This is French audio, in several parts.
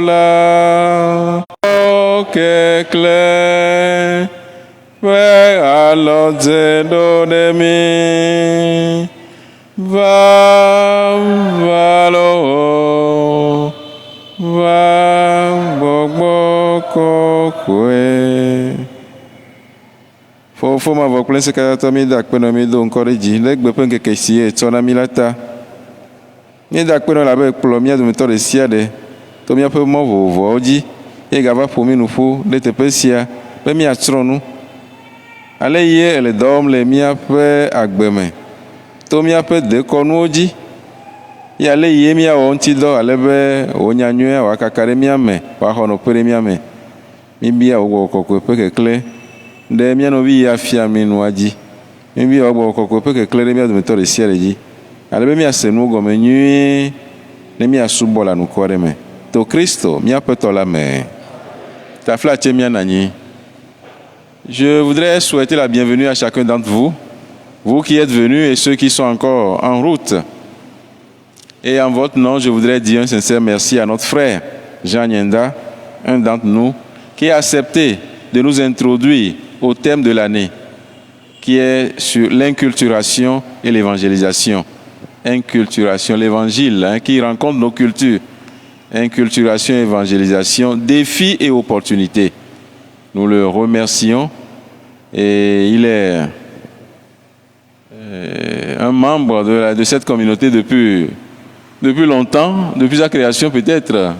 La que clair, vers à l'autre de mi, va valo, va boko kwe. Faut m'avoir plein ce que mi dak peno mi do encore dit, lek bepen que kesi et son ami lata. Ni dak peno la be plomia de méthode siade. Tomia pe mo vovo dzi ye gava ƒomi nuƒo ɖe teƒe sia be miatsrɔ̃ nu ale ye ele dɔ wɔm le miaƒe agbe me to miaƒe dekɔnuwo dzi ye ale ye miawɔ ŋutidɔ ale be wonya nyuie wòakaka ɖe mia me wòaxɔ nɔƒe ɖe mia me mibia wo gbɔgbɔ kɔkɔe ƒe kekle ɖe mia nɔvi ya fia mi nua dzi mibia wo gbɔgbɔ kɔkɔe ƒe kekle ɖe mia dometɔ ɖe sia ɖe dzi ale be miase nu gɔme nyuie ne miasubɔ le anukua ɖe me. To Christo, mia peut la main. Ta flatte mia nani. Je voudrais souhaiter la bienvenue à chacun d'entre vous, vous qui êtes venus et ceux qui sont encore en route. Et en votre nom, je voudrais dire un sincère merci à notre frère Jean Nyenda, un d'entre nous, qui a accepté de nous introduire au thème de l'année, qui est sur l'inculturation et l'évangélisation. Inculturation, l'évangile, qui rencontre nos cultures. Inculturation, évangélisation, défis et opportunités. Nous le remercions et il est un membre de cette communauté depuis longtemps, depuis sa création peut-être,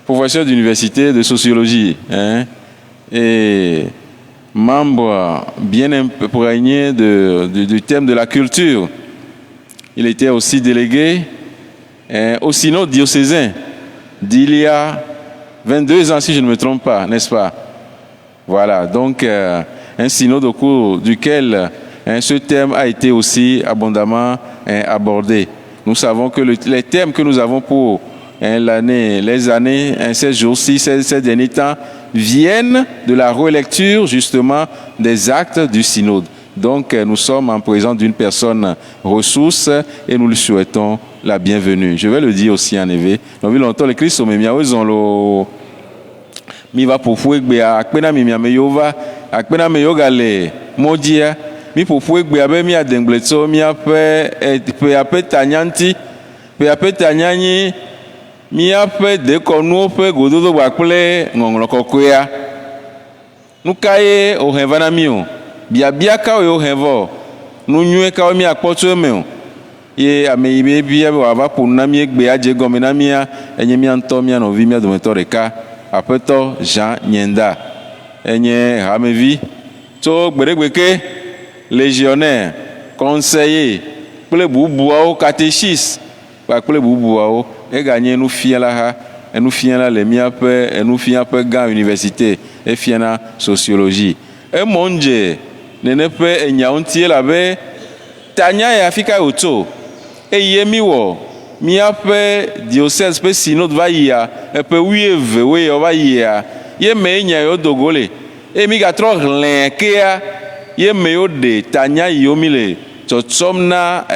professeur d'université de sociologie et membre bien imprégné du thème de la culture. Il était aussi délégué au synode diocésain d'il y a 22 ans, si je ne me trompe pas, n'est-ce pas? Voilà, donc un synode au cours duquel ce thème a été aussi abondamment abordé. Nous savons que les thèmes que nous avons pour les années, ces jours-ci, ces derniers temps, viennent de la relecture justement des actes du synode. Donc nous sommes en présence d'une personne ressource et nous lui souhaitons la bienvenue. Je vais le dire aussi en éveil. Nous avons longtemps le Christ, mais nous avons mi va pofu egbe akpena mi miame yova akpena me yoga le modia mi pofu egbe abe mi adengletso mi pe ape tanyanti pe ape tanyanyi mi ape dekonu pe gododo gbakple ngonglo kokoya nukaye o hevana mi o biabia ka o hevo nu nyue ka o mi akpoto me o ye ame yibe bia wa va ponu na mi egbe aje gome na mi enye mi anto mi anovi mi adometo reka Apeto Jean Nyenda enye hamevi to gbedegbeke légionnaire conseiller kple bubuawo catéchiste kple bubuawo e gagné nu fiala ha enu fiala le miape enu fiape ga université e fiana sociologie e monje nenepe enyauntie la be tanya ya fika oto e yemiwo miape diocèse pe synode va yia pe wieve we va yia ye me nya yo dogole e mi ga tro hlenkea ye me yo de tanya yo mi le tsotsomna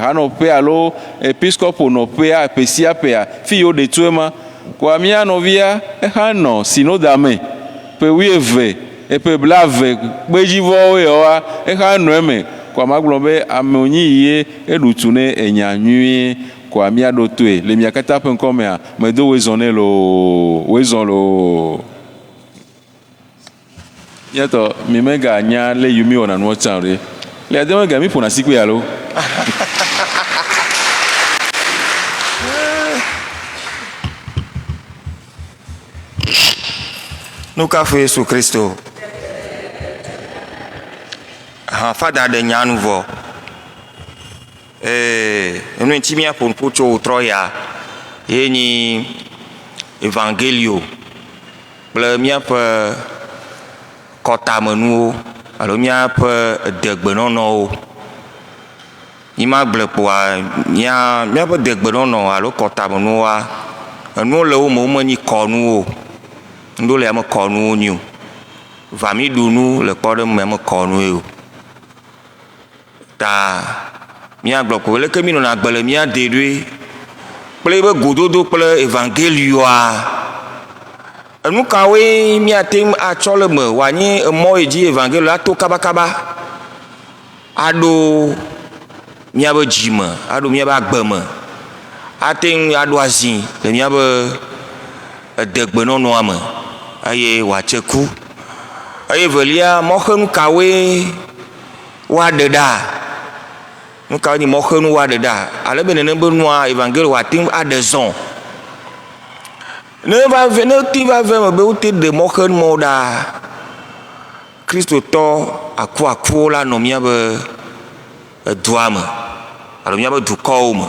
hanope alo episcopo no pe a pesia pe a fi yo de tuema kwa mi anovia hano synode ame pe wieve e pe blave gbejivo we yo a hano eme kwa maglombe amonyi ye edutune enyanyui kwa mia do tue le mia kata pe nkome a me do wezone lo yato mi mega nya le yumi ona no chanre le ade mega mi pona siku ya lo Nuka fu Yesu Kristo ha fada de nyanu vo enu ntimia ponpocho utroya yeni evangelio ble mia pe kota menu alo mia pe degbenono ima ble poa mia pe degbenono alo kota menu wa enu le wo mo ni konu ndo le am konu ni va mi dunu le kpode me konu e ta mia bloko le ke mi no na gbele mia dedwe kple be gododo kple evangelioa enu kawoe míate atsɔ le me wòanye emɔ yi dzi evangelio ato kabakaba aɖo míabe dzime aɖo míabe agbe me ate ŋu aɖo azi le míabe edegbenɔnɔa me eye wòatse ku eye velia mɔxenu kawoe woaɖe ɖa nu kawo nye mɔxenu woaɖe ɖa ale be nene be nua evangelio wòate ŋu aɖe zɔ ne ti va ve me be wote ɖe mɔxenu mɔ ɖa kristotɔ akuakuwo la nɔ míabe edua me alo míabe dukɔwo me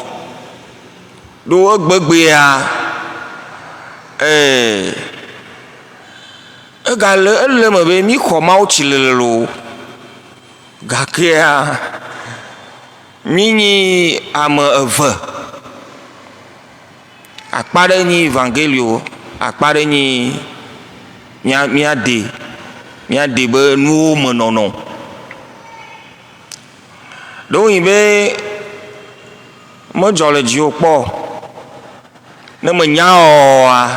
ɖo egbegbea ele me be mí xɔ mawo tsi lelo gakea mí nyi ame eve akpa ɖe nyi evangelio akpa ɖe nyi míaɖe be nuwo me nɔnɔ ɖewo yi be medzɔ le dziwò kpɔ ne menya oa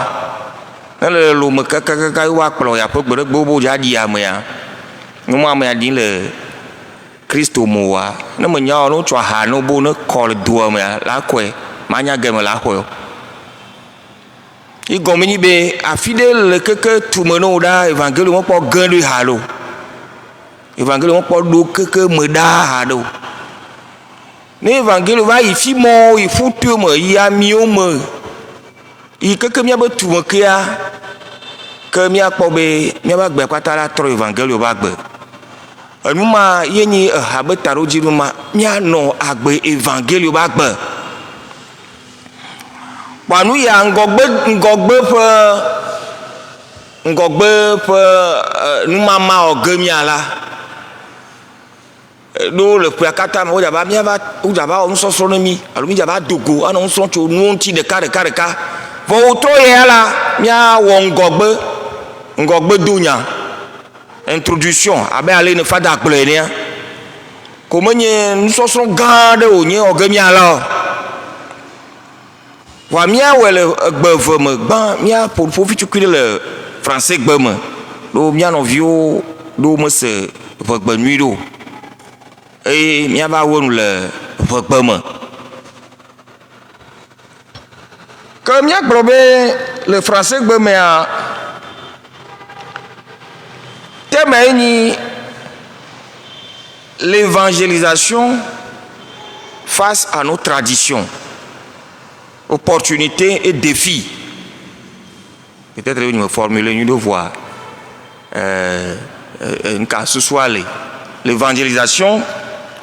ne le lelo me kakakaka woakplɔ ya ƒe gbe ɖe gbe dza ɖi amea nyɔnu amea ɖi le kristo mo wa ne menya o ne wotsɔ aha ne bo ne kɔ le doa mea la kɔe manya game la xɔe igɔme nyi be afi ɖe le keke tume ne wo ɖa evangelio mekpɔ ge ɖe ha ɖo evangelio mekpɔ ɖo keke me ɖa ha ɖo ne evangelio va yi fi mɔ yi ƒutoe me yi amiwo me yi keke míabe tume kea ke míakpɔ be míabe agbe kpata la trɔ evangelio be agbe enu ma ye nyi eha be taɖodzi nu ma míanɔ agbe evangelio be agbe kpa nu ya ŋgɔgbe ƒe numama ɔge mía la ɖo le ƒea katã me wodzava wɔ nusɔsrɔ̃ ne mí alo mí dzava dogo anɔ nusrɔ̃ tso nuwo ŋuti ɖeka vɔ wotrɔ ya la míawɔ ŋgɔgbe donya introduction abe ale ne fada gblɔe nea ko menye nusɔsrɔ̃ gã aɖe wònye ɔge mía la o wa míawɔe le egbe eve me gbã míaƒo ƒoƒitsukui ɖe le français gbe me ɖo mía nɔviwo ɖo mese ʋegbe nyui ɖo eye míava wɔ nu le ʋegbe me ke míagblɔ be le français gbe mea thème ye nyi l'évangélisation face à nos traditions opportunités et défis peut-être que me formuler une voix un cas ce soit l'évangélisation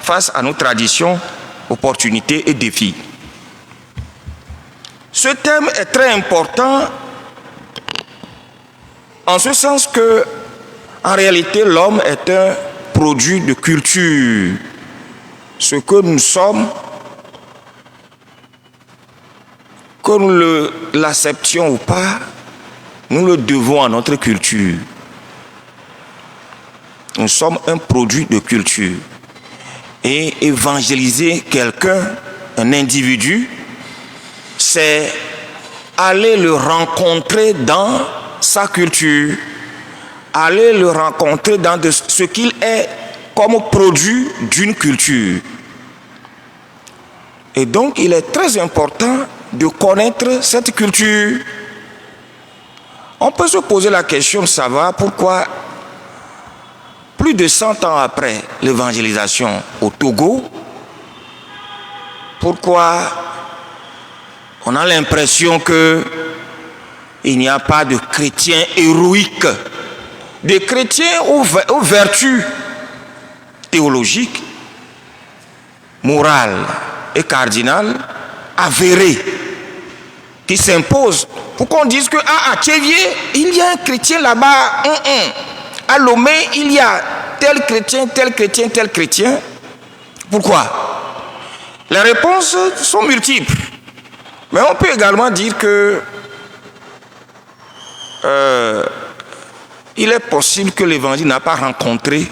face à nos traditions opportunités et défis. Ce thème est très important en ce sens que en réalité l'homme est un produit de culture. Ce que nous sommes, que nous l'acceptions ou pas, nous le devons à notre culture. Nous sommes un produit de culture. Et évangéliser quelqu'un, un individu, c'est aller le rencontrer dans sa culture, aller le rencontrer dans ce qu'il est comme produit d'une culture. Et donc, il est très important de connaître cette culture. On peut se poser la question de savoir pourquoi, plus de 100 ans après l'évangélisation au Togo, pourquoi on a l'impression qu'il n'y a pas de chrétiens héroïques, des chrétiens aux vertus théologiques, morales et cardinales avérées qui s'imposent pour qu'on dise que à Tchévier, il y a un chrétien là-bas, à Lomé, il y a tel chrétien, tel chrétien, tel chrétien. Pourquoi? Les réponses sont multiples. Mais on peut également dire que il est possible que l'évangile n'a pas rencontré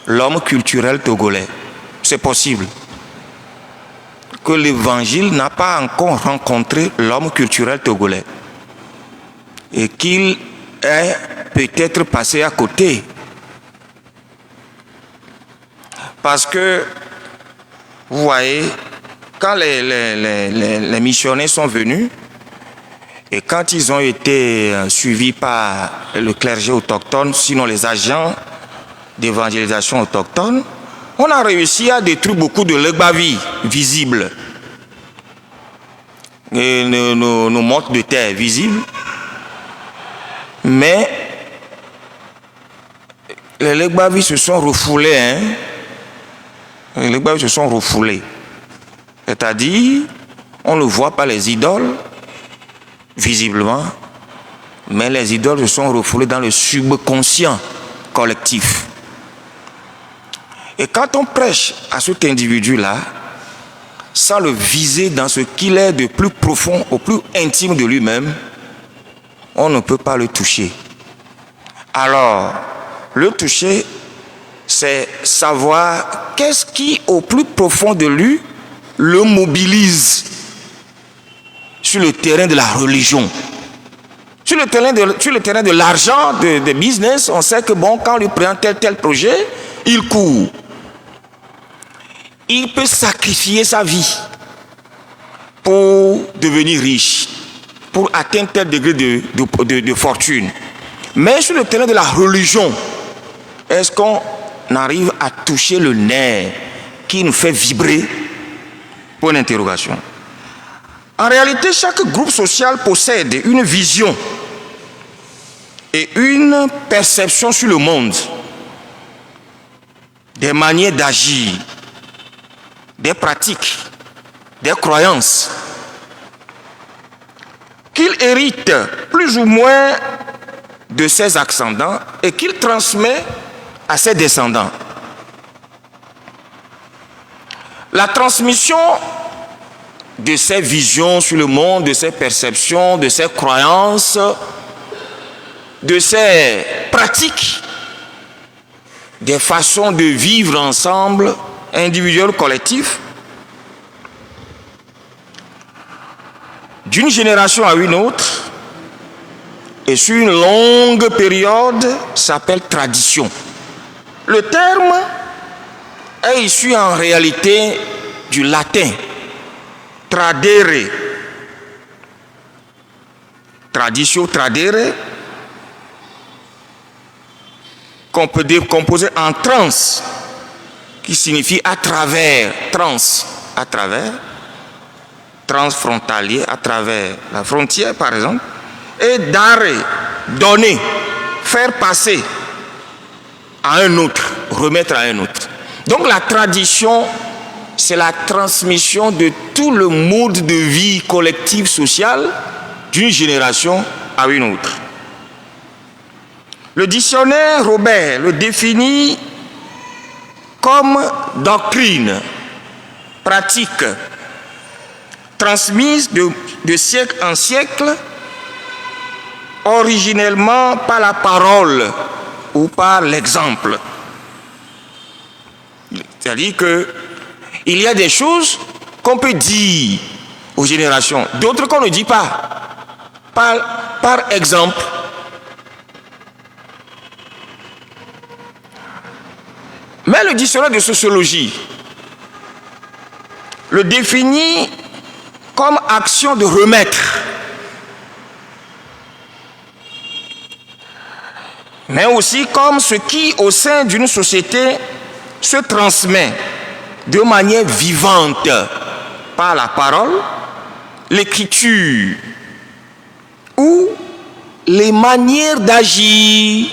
l'homme culturel togolais. C'est possible. que l'évangile n'a pas encore rencontré l'homme culturel togolais et qu'il est peut-être passé à côté. Parce que, vous voyez, quand les missionnaires sont venus et quand ils ont été suivis par le clergé autochtone, sinon les agents d'évangélisation autochtone, on a réussi à détruire beaucoup de legbavi visibles, et nos mottes de terre visibles, mais les legbavi se sont refoulés, hein? Les legbavi se sont refoulés. C'est-à-dire, on ne voit pas les idoles, visiblement, mais les idoles se sont refoulées dans le subconscient collectif. Et quand on prêche à cet individu-là, sans le viser dans ce qu'il est de plus profond, au plus intime de lui-même, on ne peut pas le toucher. Alors, le toucher, c'est savoir qu'est-ce qui, au plus profond de lui, le mobilise sur le terrain de la religion. Sur le terrain de l'argent, de business, on sait que bon, quand on lui prend tel projet, il court. Il peut sacrifier sa vie pour devenir riche, pour atteindre tel degré de fortune. Mais sur le terrain de la religion, est-ce qu'on arrive à toucher le nerf qui nous fait vibrer? Pour une interrogation. En réalité, chaque groupe social possède une vision et une perception sur le monde, des manières d'agir, des pratiques, des croyances qu'il hérite plus ou moins de ses ascendants et qu'il transmet à ses descendants. La transmission de ses visions sur le monde, de ses perceptions, de ses croyances, de ses pratiques, des façons de vivre ensemble, individuelles, collectives, d'une génération à une autre, et sur une longue période, s'appelle tradition. Le terme est issu en réalité du latin tradere, traditio tradere, qu'on peut décomposer en trans, qui signifie à travers, trans, à travers, transfrontalier, à travers la frontière par exemple, et dare, donner, faire passer à un autre, remettre à un autre. Donc la tradition, c'est la transmission de tout le mode de vie collective sociale d'une génération à une autre. Le dictionnaire Robert le définit comme doctrine, pratique, transmise de siècle en siècle, originellement par la parole ou par l'exemple. C'est-à-dire qu'il y a des choses qu'on peut dire aux générations, d'autres qu'on ne dit pas, par exemple. Mais le dictionnaire de sociologie le définit comme action de remettre, mais aussi comme ce qui, au sein d'une société, se transmet de manière vivante par la parole, l'écriture ou les manières d'agir.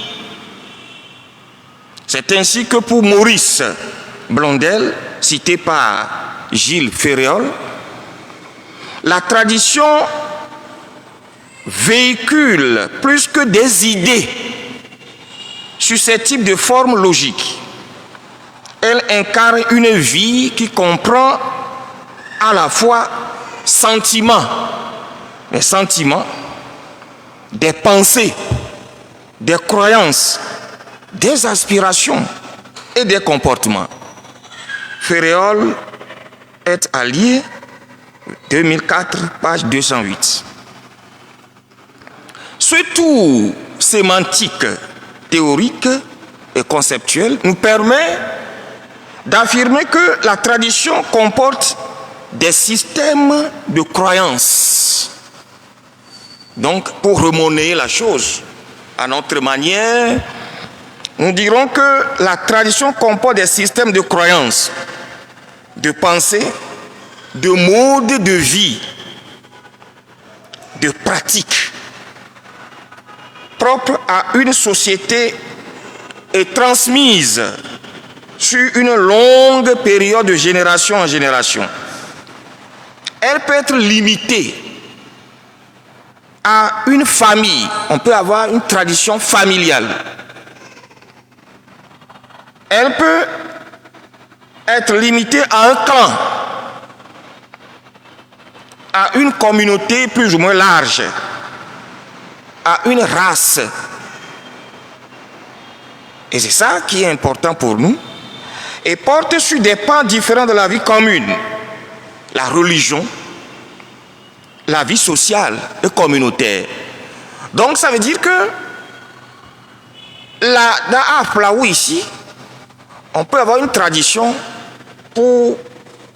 C'est ainsi que pour Maurice Blondel, cité par Gilles Ferréol, la tradition véhicule plus que des idées susceptibles de formes logiques. Elle incarne une vie qui comprend à la fois les sentiments, des pensées, des croyances, des aspirations et des comportements. Ferréol est allié 2004, page 208. Ce tour sémantique, théorique et conceptuel nous permet d'affirmer que la tradition comporte des systèmes de croyances. Donc, pour remonter la chose à notre manière, nous dirons que la tradition comporte des systèmes de croyances, de pensée, de mode de vie, de pratiques propres à une société et transmises sur une longue période de génération en génération. Elle peut être limitée à une famille. On peut avoir une tradition familiale. Elle peut être limitée à un clan, à une communauté plus ou moins large, à une race. Et c'est ça qui est important pour nous. Et porte sur des pans différents de la vie commune. La religion, la vie sociale et communautaire. Donc ça veut dire que dans Aflaou ici, on peut avoir une tradition pour,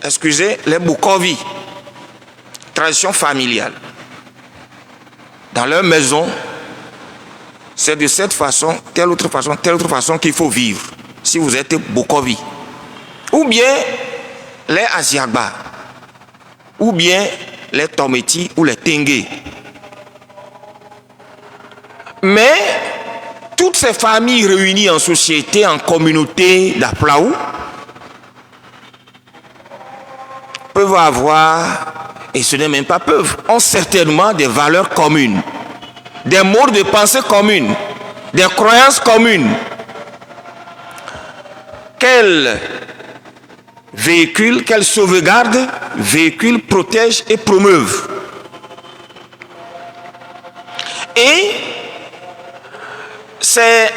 excusez, les Bukovi, tradition familiale. Dans leur maison, c'est de cette façon, telle autre façon qu'il faut vivre, si vous êtes Bukovi. Ou bien les Asiagba, ou bien les Tometi ou les Tengue. Mais toutes ces familles réunies en société, en communauté d'Aflaou, peuvent avoir, et ce n'est même pas peuvent, ont certainement des valeurs communes, des modes de pensée communes, des croyances communes. Quels véhiculent, quelle sauvegarde, véhiculent, protègent et promeuvent. Et ces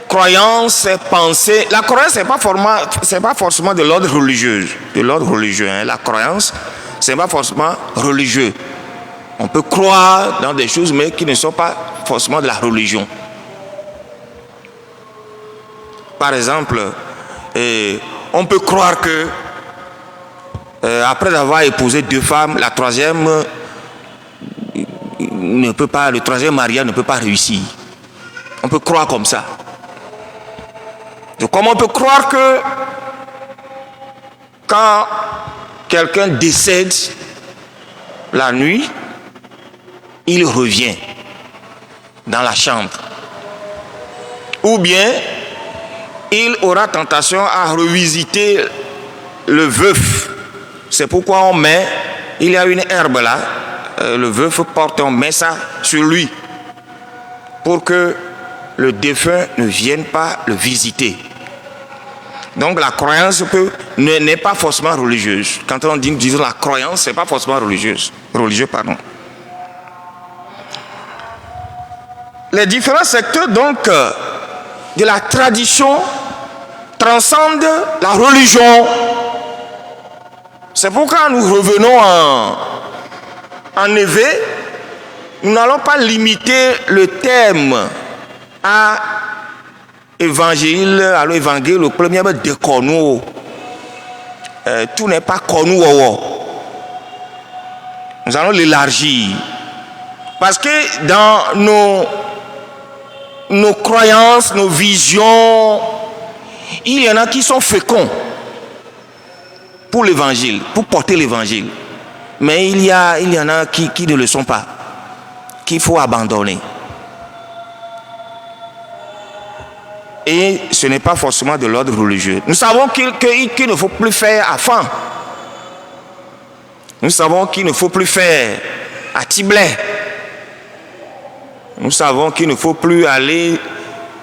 croyances, ces pensées, la croyance c'est pas forcément de l'ordre religieux, hein. La croyance, c'est pas forcément religieux. On peut croire dans des choses, mais qui ne sont pas forcément de la religion. Par exemple, on peut croire que après avoir épousé 2 femmes, la troisième ne peut pas, le troisième mariage ne peut pas réussir. On peut croire comme ça. Donc, comment on peut croire que quand quelqu'un décède la nuit, il revient dans la chambre, ou bien il aura tentation à revisiter le veuf. C'est pourquoi on met, il y a une herbe là, le veuf porte, on met ça sur lui pour que le défunt ne vienne pas le visiter. Donc la croyance n'est pas forcément religieuse. Quand on dit disons la croyance, c'est pas forcément religieux. Les différents secteurs donc de la tradition transcendent la religion. C'est pourquoi nous revenons en éveil. Nous n'allons pas limiter le thème à évangile, à l'évangile, le premier de Konou. Tout n'est pas Konou. Nous allons l'élargir. Parce que dans nos croyances, nos visions, il y en a qui sont féconds pour l'évangile, pour porter l'évangile. Mais il y en a qui ne le sont pas, qu'il faut abandonner. Et ce n'est pas forcément de l'ordre religieux. Nous savons qu'il ne faut plus faire à Fan. Nous savons qu'il ne faut plus faire à Tiblet. Nous savons qu'il ne faut plus aller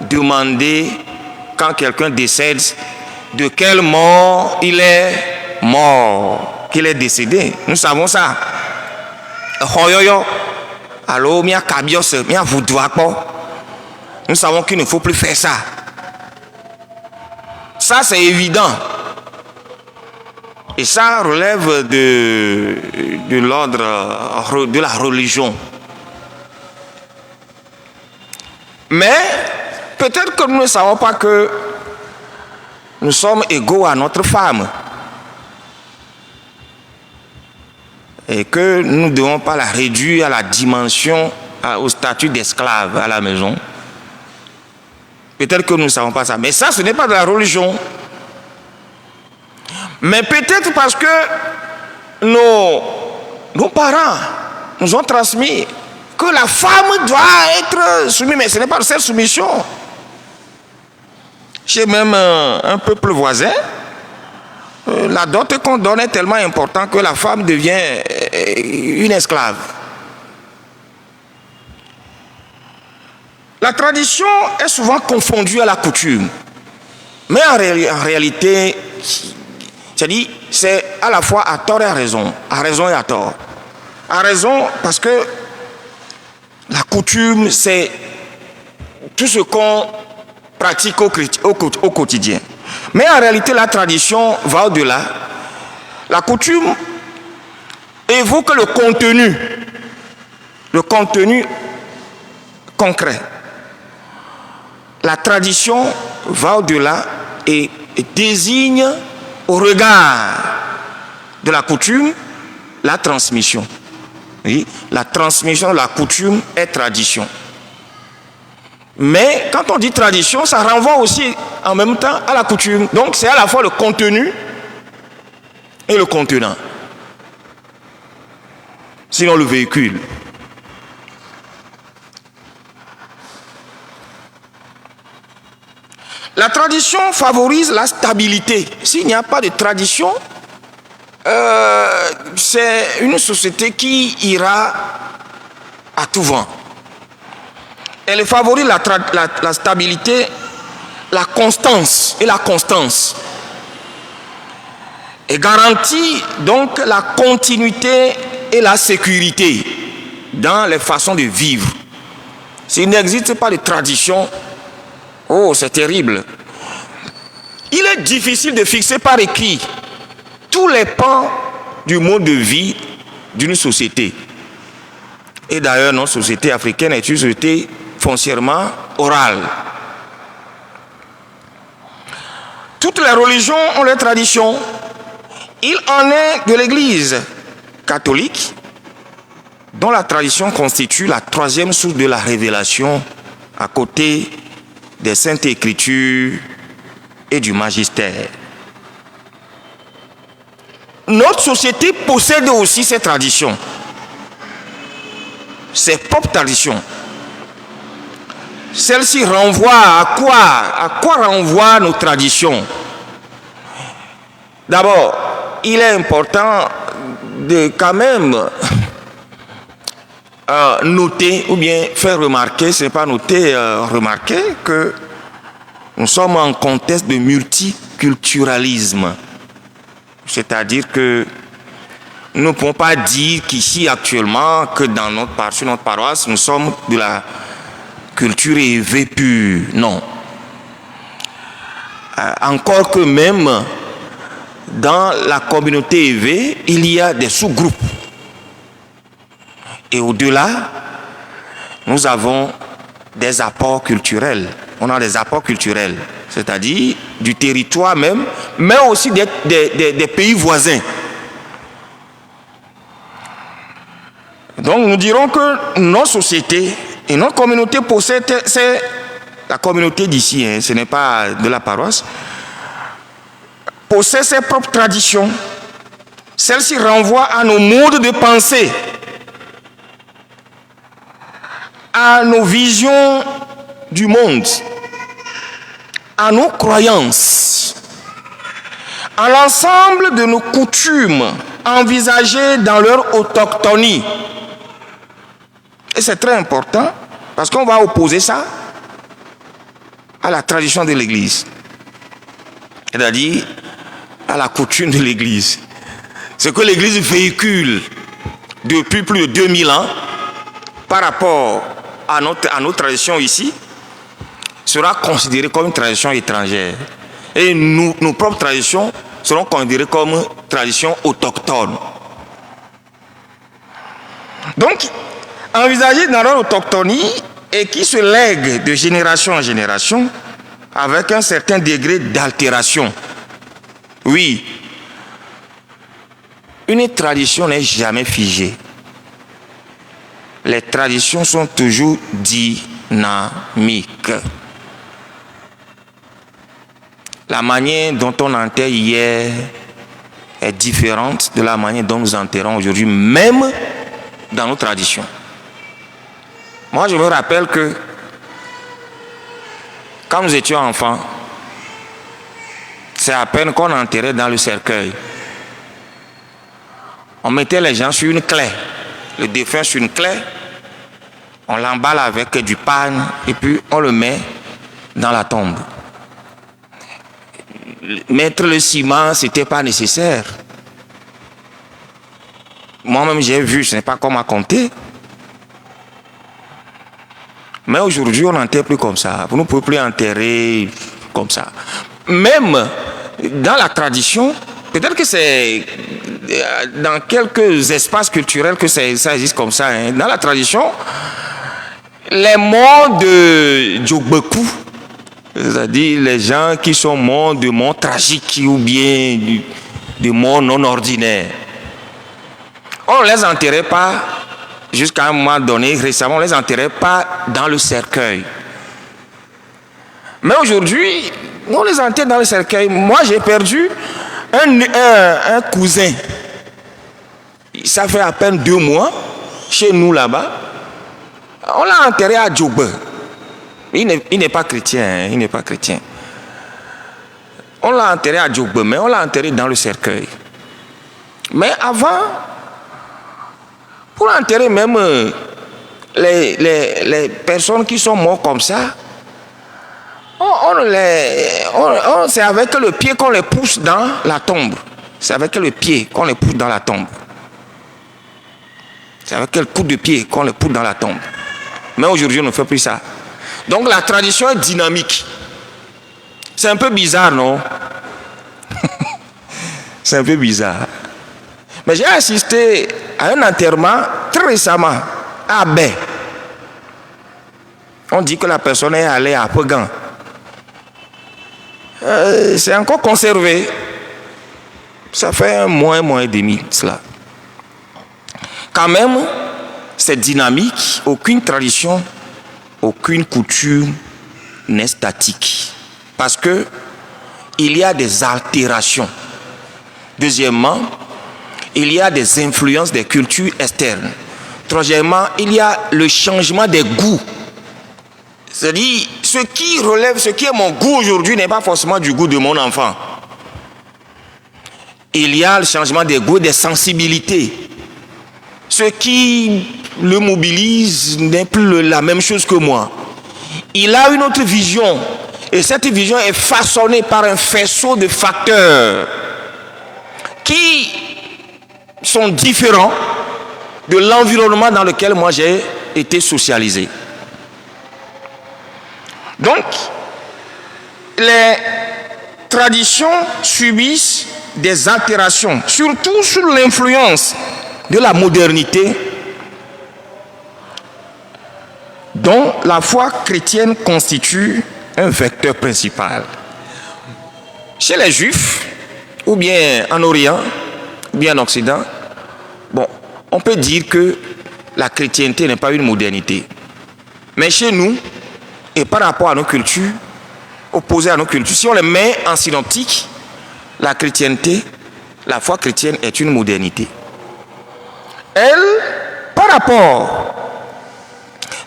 demander, quand quelqu'un décède, de quelle mort il est mort, qu'il est décédé. Nous savons ça. Nous savons qu'il ne faut plus faire ça. Ça, c'est évident. Et ça relève de l'ordre de la religion. Mais peut-être que nous ne savons pas que nous sommes égaux à notre femme. Et que nous ne devons pas la réduire à la dimension, au statut d'esclave à la maison. Peut-être que nous ne savons pas ça. Mais ça, ce n'est pas de la religion. Mais peut-être parce que nos parents nous ont transmis que la femme doit être soumise. Mais ce n'est pas cette soumission. Chez même un peuple voisin, la dot qu'on donne est tellement importante que la femme devient une esclave. La tradition est souvent confondue à la coutume. Mais en réalité, c'est-à-dire, c'est à la fois à tort et à raison. À raison et à tort. À raison parce que la coutume, c'est tout ce qu'on pratique au quotidien. Mais en réalité, la tradition va au-delà. La coutume évoque le contenu concret. La tradition va au-delà et désigne au regard de la coutume la transmission. Oui, la transmission de la coutume est tradition. Mais quand on dit tradition, ça renvoie aussi en même temps à la coutume. Donc c'est à la fois le contenu et le contenant. Sinon le véhicule. La tradition favorise la stabilité. S'il n'y a pas de tradition, c'est une société qui ira à tout vent. Elle favorise la stabilité, la constance et la constance. Et garantit donc la continuité et la sécurité dans les façons de vivre. S'il n'existe pas de tradition, oh, c'est terrible. Il est difficile de fixer par écrit tous les pans du mode de vie d'une société. Et d'ailleurs, notre société africaine est une société foncièrement orale. Toutes les religions ont leurs traditions. Il en est de l'Église catholique, dont la tradition constitue la troisième source de la révélation à côté des Saintes Écritures et du magistère. Notre société possède aussi ces traditions, ses propres traditions. Celle-ci renvoie à quoi? À quoi renvoient nos traditions? D'abord, il est important de quand même noter ou bien faire remarquer, ce n'est pas noter, remarquer que nous sommes en contexte de multiculturalisme. C'est-à-dire que nous ne pouvons pas dire qu'ici actuellement, que sur notre paroisse, nous sommes de la culture élevée pure. Non. Encore que même dans la communauté élevée, il y a des sous-groupes. Et au-delà, nous avons des apports culturels. On a des apports culturels, c'est-à-dire du territoire même, mais aussi des pays voisins. Donc nous dirons que nos sociétés et notre communauté possèdent, c'est la communauté d'ici, hein, ce n'est pas de la paroisse, possède ses propres traditions. Celles-ci renvoient à nos modes de pensée, à nos visions du monde, à nos croyances, à l'ensemble de nos coutumes envisagées dans leur autochtonie. Et c'est très important parce qu'on va opposer ça à la tradition de l'Église, c'est-à-dire à la coutume de l'Église. Ce que l'Église véhicule depuis plus de 2000 ans par rapport à notre tradition ici sera considéré comme une tradition étrangère. Et nos propres traditions seront considérées comme traditions autochtones. Donc, envisager dans leur autochtonie et qui se lègue de génération en génération avec un certain degré d'altération. Oui, une tradition n'est jamais figée. Les traditions sont toujours dynamiques. La manière dont on enterre hier est différente de la manière dont nous enterrons aujourd'hui, même dans nos traditions. Moi, je me rappelle que quand nous étions enfants, c'est à peine qu'on enterrait dans le cercueil. On mettait les gens sur une clé, le défunt sur une clé, on l'emballe avec du pain et puis on le met dans la tombe. Mettre le ciment, ce n'était pas nécessaire. Moi-même, j'ai vu, ce n'est pas qu'on m'a conté. Mais aujourd'hui, on n'enterre plus comme ça. Vous ne pouvez plus enterrer comme ça. Même dans la tradition, peut-être que c'est dans quelques espaces culturels que ça existe comme ça. Hein. Dans la tradition, les morts de Djogbekou, c'est-à-dire les gens qui sont morts de morts tragiques ou bien de morts non ordinaires, on ne les enterrait pas jusqu'à un moment donné, récemment, on ne les enterrait pas dans le cercueil. Mais aujourd'hui, on les enterre dans le cercueil. Moi, j'ai perdu un cousin. Ça fait à peine 2 mois, chez nous là-bas. On l'a enterré à Djogbe. Il n'est pas chrétien, hein, il n'est pas chrétien. On l'a enterré à Djogbe, mais on l'a enterré dans le cercueil. Mais avant, pour enterrer même les personnes qui sont mortes comme ça, c'est avec le pied qu'on les pousse dans la tombe. C'est avec le pied qu'on les pousse dans la tombe. C'est avec quel coup de pied qu'on les pousse dans la tombe. Mais aujourd'hui, on ne fait plus ça. Donc la tradition est dynamique. C'est un peu bizarre, non? C'est un peu bizarre. Mais j'ai assisté à un enterrement très récemment à Baie. On dit que la personne est allée à Pegan. C'est encore conservé. Ça fait 1 mois et demi, cela. Quand même, c'est dynamique. Aucune tradition, aucune coutume n'est statique. Parce que il y a des altérations. Deuxièmement, il y a des influences des cultures externes. Troisièmement, il y a le changement des goûts. C'est-à-dire, ce qui est mon goût aujourd'hui n'est pas forcément du goût de mon enfant. Il y a le changement des goûts et des sensibilités. Ce qui le mobilise n'est plus la même chose que moi. Il a une autre vision. Et cette vision est façonnée par un faisceau de facteurs qui sont différents de l'environnement dans lequel moi j'ai été socialisé. Donc, les traditions subissent des altérations, surtout sous l'influence de la modernité, dont la foi chrétienne constitue un vecteur principal. Chez les Juifs, ou bien en Orient, ou bien en Occident, bon, on peut dire que la chrétienté n'est pas une modernité. Mais chez nous, et par rapport à nos cultures, opposées à nos cultures, si on les met en synoptique, la chrétienté, la foi chrétienne est une modernité. Elle, par rapport,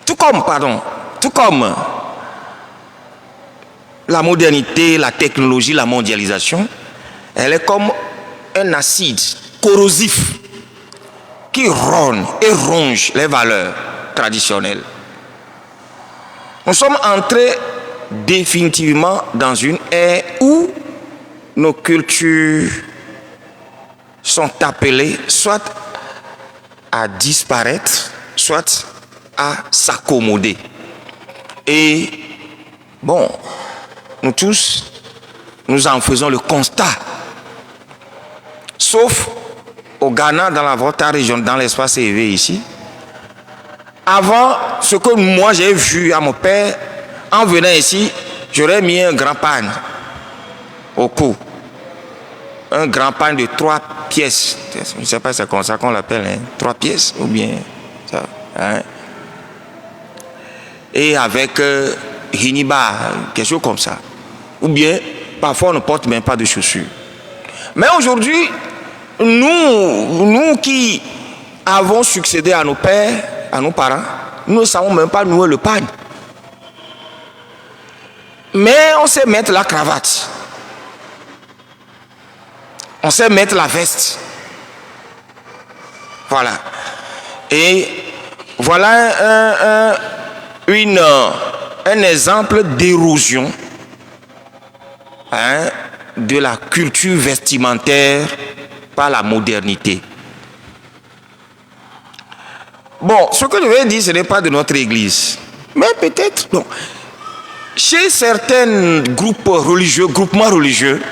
tout comme la modernité, la technologie, la mondialisation, elle est comme un acide corrosif qui rogne et ronge les valeurs traditionnelles. Nous sommes entrés définitivement dans une ère où nos cultures sont appelées soit à disparaître, soit à s'accommoder. Et bon, nous tous, nous en faisons le constat sauf au Ghana, dans la Volta région, dans l'espace élevé ici. Avant, ce que moi j'ai vu à mon père, en venant ici, j'aurais mis un grand panne au cou. Un grand panne de 3 pièces. Je ne sais pas si c'est comme ça qu'on l'appelle, hein? 3 pièces ou bien ça. Hein? Et avec Hiniba, quelque chose comme ça. Ou bien, parfois on ne porte même pas de chaussures. Mais aujourd'hui, nous qui avons succédé à nos pères, à nos parents, nous ne savons même pas nouer le panne. Mais on sait mettre la cravate. On sait mettre la veste. Voilà. Et voilà un exemple d'érosion, hein, de la culture vestimentaire par la modernité. Bon, ce que je vais dire, ce n'est pas de notre église. Mais peut-être, non. Chez certains groupements religieux,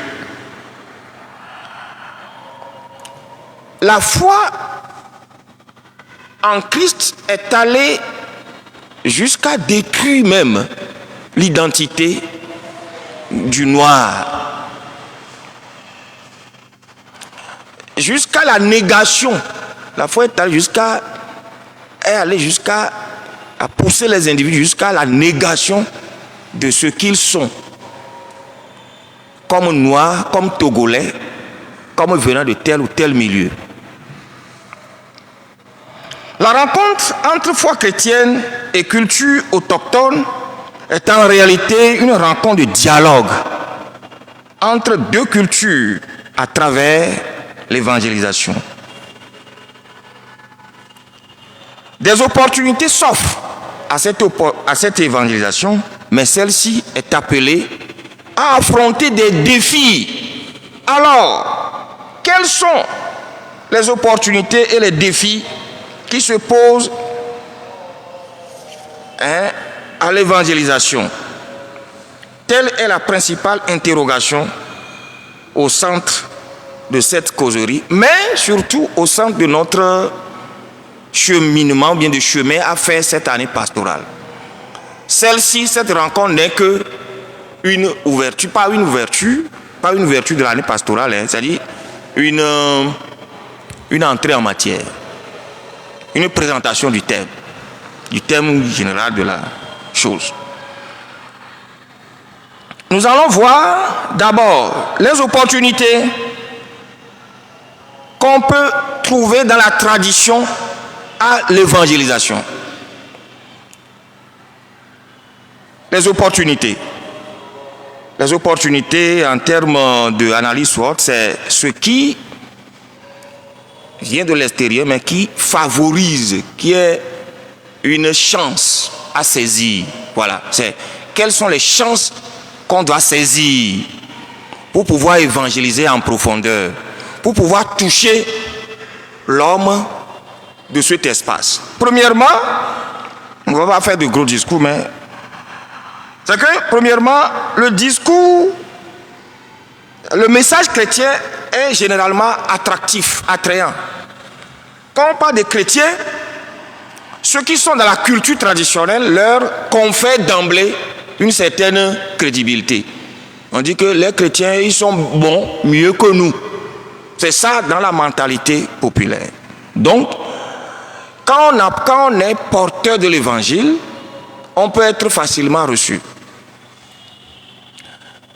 la foi en Christ est allée jusqu'à détruire même l'identité du noir. Jusqu'à la négation. La foi est allée jusqu'à pousser les individus jusqu'à la négation de ce qu'ils sont. Comme noirs, comme togolais, comme venant de tel ou tel milieu. La rencontre entre foi chrétienne et culture autochtone est en réalité une rencontre de dialogue entre deux cultures à travers l'évangélisation. Des opportunités s'offrent à cette évangélisation, mais celle-ci est appelée à affronter des défis. Alors, quelles sont les opportunités et les défis qui se posent à l'évangélisation? Telle est la principale interrogation au centre de cette causerie, mais surtout au centre de notre cheminement, bien de chemin à faire cette année pastorale. Cette rencontre n'est que une ouverture, pas une ouverture de l'année pastorale, c'est-à-dire une entrée en matière, une présentation du thème général de la chose. Nous allons voir d'abord les opportunités qu'on peut trouver dans la tradition à l'évangélisation. Les opportunités en termes d'analyse SWOT, c'est ce qui vient de l'extérieur, mais qui favorise, qui est une chance à saisir. Voilà, c'est quelles sont les chances qu'on doit saisir pour pouvoir évangéliser en profondeur, pour pouvoir toucher l'homme de cet espace. Premièrement, on ne va pas faire de gros discours, mais c'est que, premièrement, le message chrétien est généralement attractif, attrayant. Quand on parle des chrétiens, ceux qui sont dans la culture traditionnelle leur confèrent d'emblée une certaine crédibilité. On dit que les chrétiens, ils sont bons, mieux que nous. C'est ça dans la mentalité populaire. Donc, quand on est porteur de l'évangile, on peut être facilement reçu.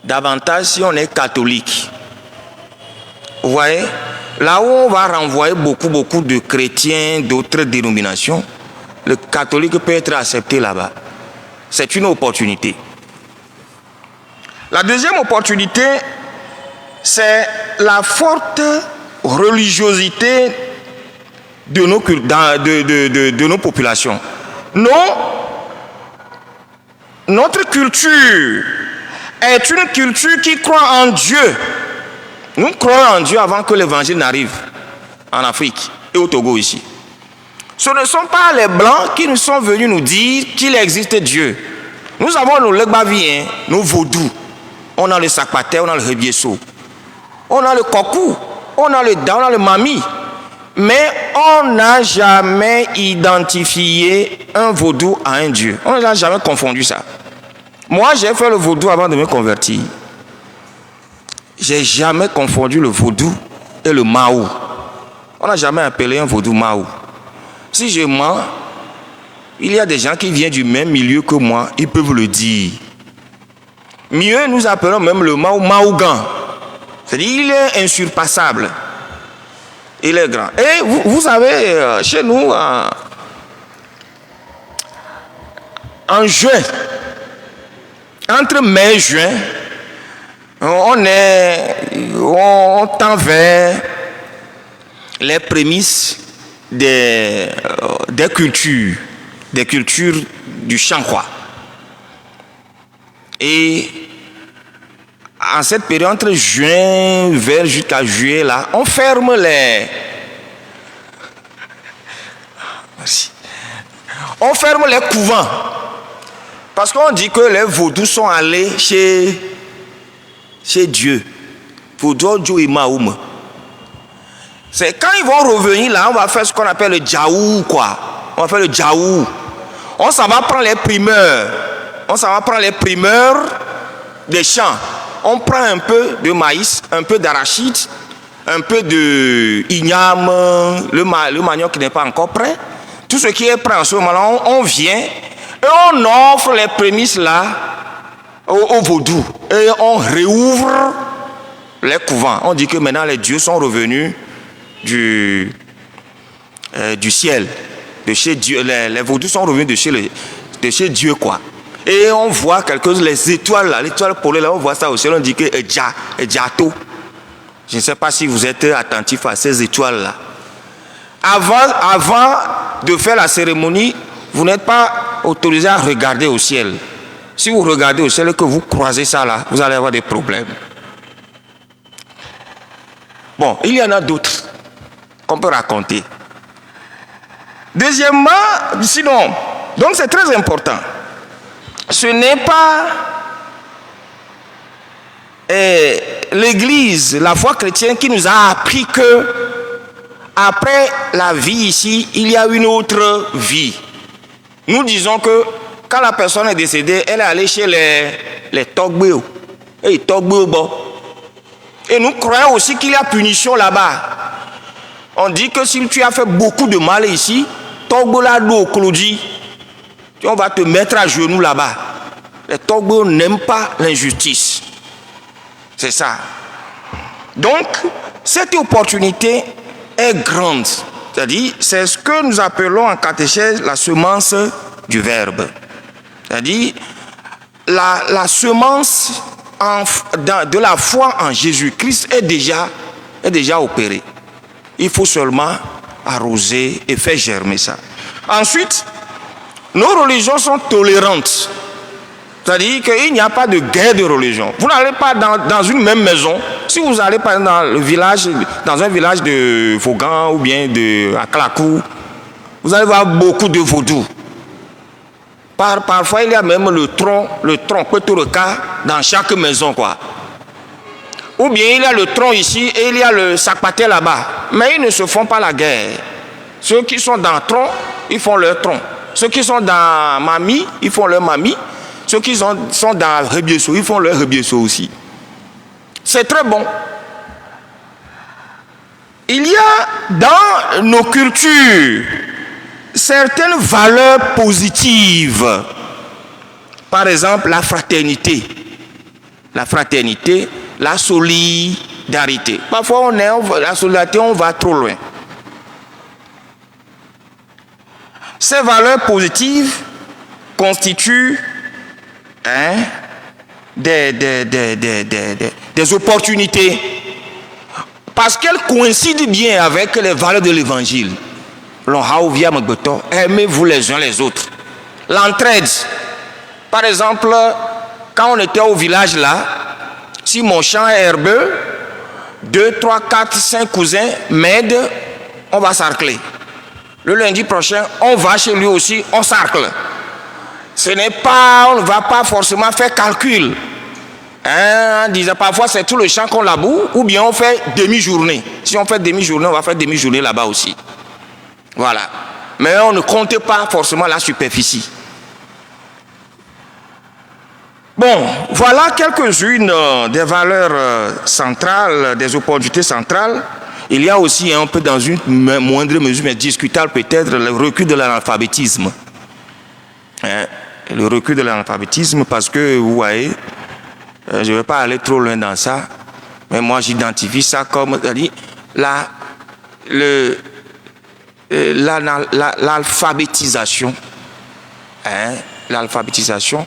Davantage si on est catholique. Vous voyez, là où on va renvoyer beaucoup de chrétiens d'autres dénominations, le catholique peut être accepté là-bas. C'est une opportunité. La deuxième opportunité, c'est la forte religiosité de nos populations. Notre culture est une culture qui croit en Dieu. Nous croyons en Dieu avant que l'évangile n'arrive en Afrique et au Togo ici. Ce ne sont pas les Blancs qui nous sont venus nous dire qu'il existe Dieu. Nous avons nos Legbaviens, nos Vaudous. On a le Sakpaté, on a le Rebieso. On a le Kokou. on a le mami, mais on n'a jamais identifié un vaudou à un dieu. On n'a jamais confondu ça. Moi, j'ai fait le vaudou avant de me convertir. J'ai jamais confondu le vaudou et le Mao. On n'a jamais appelé un vaudou Mao. Si je mens, il y a des gens qui viennent du même milieu que moi, ils peuvent le dire. Mieux, nous appelons même le Mao Maougan. C'est-à-dire, il est insurpassable. Il est grand. Et vous savez, chez nous, en juin, entre mai et juin, on tend vers les prémices des cultures du champ, quoi. Et en cette période, entre juin vers jusqu'à juillet, là, on ferme on ferme les couvents. Parce qu'on dit que les vaudous sont allés chez Dieu. Vaudou Dieu et Mahoum. C'est quand ils vont revenir là, on va faire ce qu'on appelle le djaou, quoi. On va faire le djaou. On s'en va prendre les primeurs. On s'en va prendre les primeurs des champs. On prend un peu de maïs, un peu d'arachide, un peu de igname, le manioc qui n'est pas encore prêt. Tout ce qui est prêt en ce moment-là, on vient et on offre les prémices là au vaudou. Et on réouvre les couvents. On dit que maintenant les dieux sont revenus du ciel, de chez Dieu. Les vaudous sont revenus de chez Dieu, quoi. Et on voit quelque chose, les étoiles là, l'étoile polaire là, on voit ça au ciel, on dit que Edjato. Je ne sais pas si vous êtes attentif à ces étoiles là. Avant de faire la cérémonie, vous n'êtes pas autorisé à regarder au ciel. Si vous regardez au ciel et que vous croisez ça là, vous allez avoir des problèmes. Bon, il y en a d'autres qu'on peut raconter. Deuxièmement, sinon, donc c'est très important. Ce n'est pas l'Église, la foi chrétienne qui nous a appris que après la vie ici, il y a une autre vie. Nous disons que quand la personne est décédée, elle est allée chez les Togbéo. Et nous croyons aussi qu'il y a punition là-bas. On dit que si tu as fait beaucoup de mal ici, Togbo la do Claudie, on va te mettre à genoux là-bas. Les Togbo n'aiment pas l'injustice. C'est ça. Donc, cette opportunité est grande. C'est-à-dire, c'est ce que nous appelons en catéchèse la semence du Verbe. C'est-à-dire, la semence de la foi en Jésus-Christ est déjà opérée. Il faut seulement arroser et faire germer ça. Ensuite, nos religions sont tolérantes. C'est-à-dire qu'il n'y a pas de guerre de religion. Vous n'allez pas dans une même maison. Si vous allez par exemple dans un village de Vaughan ou bien à Klakou, vous allez voir beaucoup de vaudous. Parfois, il y a même le tronc Petoreka dans chaque maison, quoi. Ou bien il y a le tronc ici et il y a le Sakpaté là-bas. Mais ils ne se font pas la guerre. Ceux qui sont dans le tronc, ils font leur tronc. Ceux qui sont dans Mami, ils font leur Mami. Ceux qui sont dans Rebieso, ils font leur Rebieso aussi. C'est très bon. Il y a dans nos cultures certaines valeurs positives. Par exemple, la fraternité. La fraternité, la solidarité. Parfois, la solidarité, on va trop loin. Ces valeurs positives constituent des opportunités parce qu'elles coïncident bien avec les valeurs de l'évangile. Aimez-vous les uns les autres. L'entraide. Par exemple, quand on était au village là, si mon champ est herbeux, 2, 3, 4, 5 cousins m'aident, on va sarcler. Le lundi prochain, on va chez lui aussi, on sarcle. On ne va pas forcément faire calcul. Hein, disant parfois c'est tout le champ qu'on laboure, ou bien on fait demi-journée. Si on fait demi-journée, on va faire demi-journée là-bas aussi. Voilà. Mais on ne compte pas forcément la superficie. Bon, voilà quelques-unes des valeurs centrales, des opportunités centrales. Il y a aussi un peu dans une moindre mesure, mais discutable peut-être, le recul de l'analphabétisme. Hein? Le recul de l'analphabétisme parce que, vous voyez, je ne vais pas aller trop loin dans ça, mais moi j'identifie ça comme l'alphabétisation. Hein? L'alphabétisation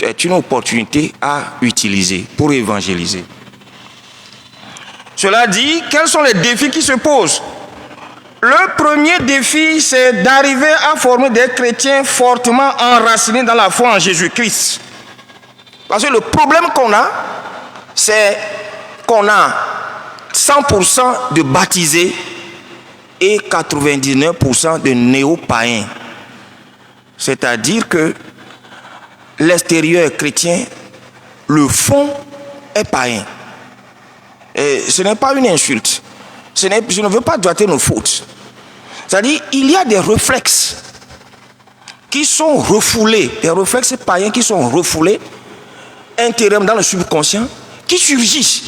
est une opportunité à utiliser pour évangéliser. Cela dit, quels sont les défis qui se posent? Le premier défi, c'est d'arriver à former des chrétiens fortement enracinés dans la foi en Jésus-Christ. Parce que le problème qu'on a, c'est qu'on a 100% de baptisés et 99% de néo-païens. C'est-à-dire que l'extérieur est chrétien, le fond est païen. Et ce n'est pas une insulte. Je ne veux pas doiter nos fautes. C'est-à-dire, il y a des réflexes qui sont refoulés, des réflexes païens qui sont refoulés intérieurement dans le subconscient, qui surgissent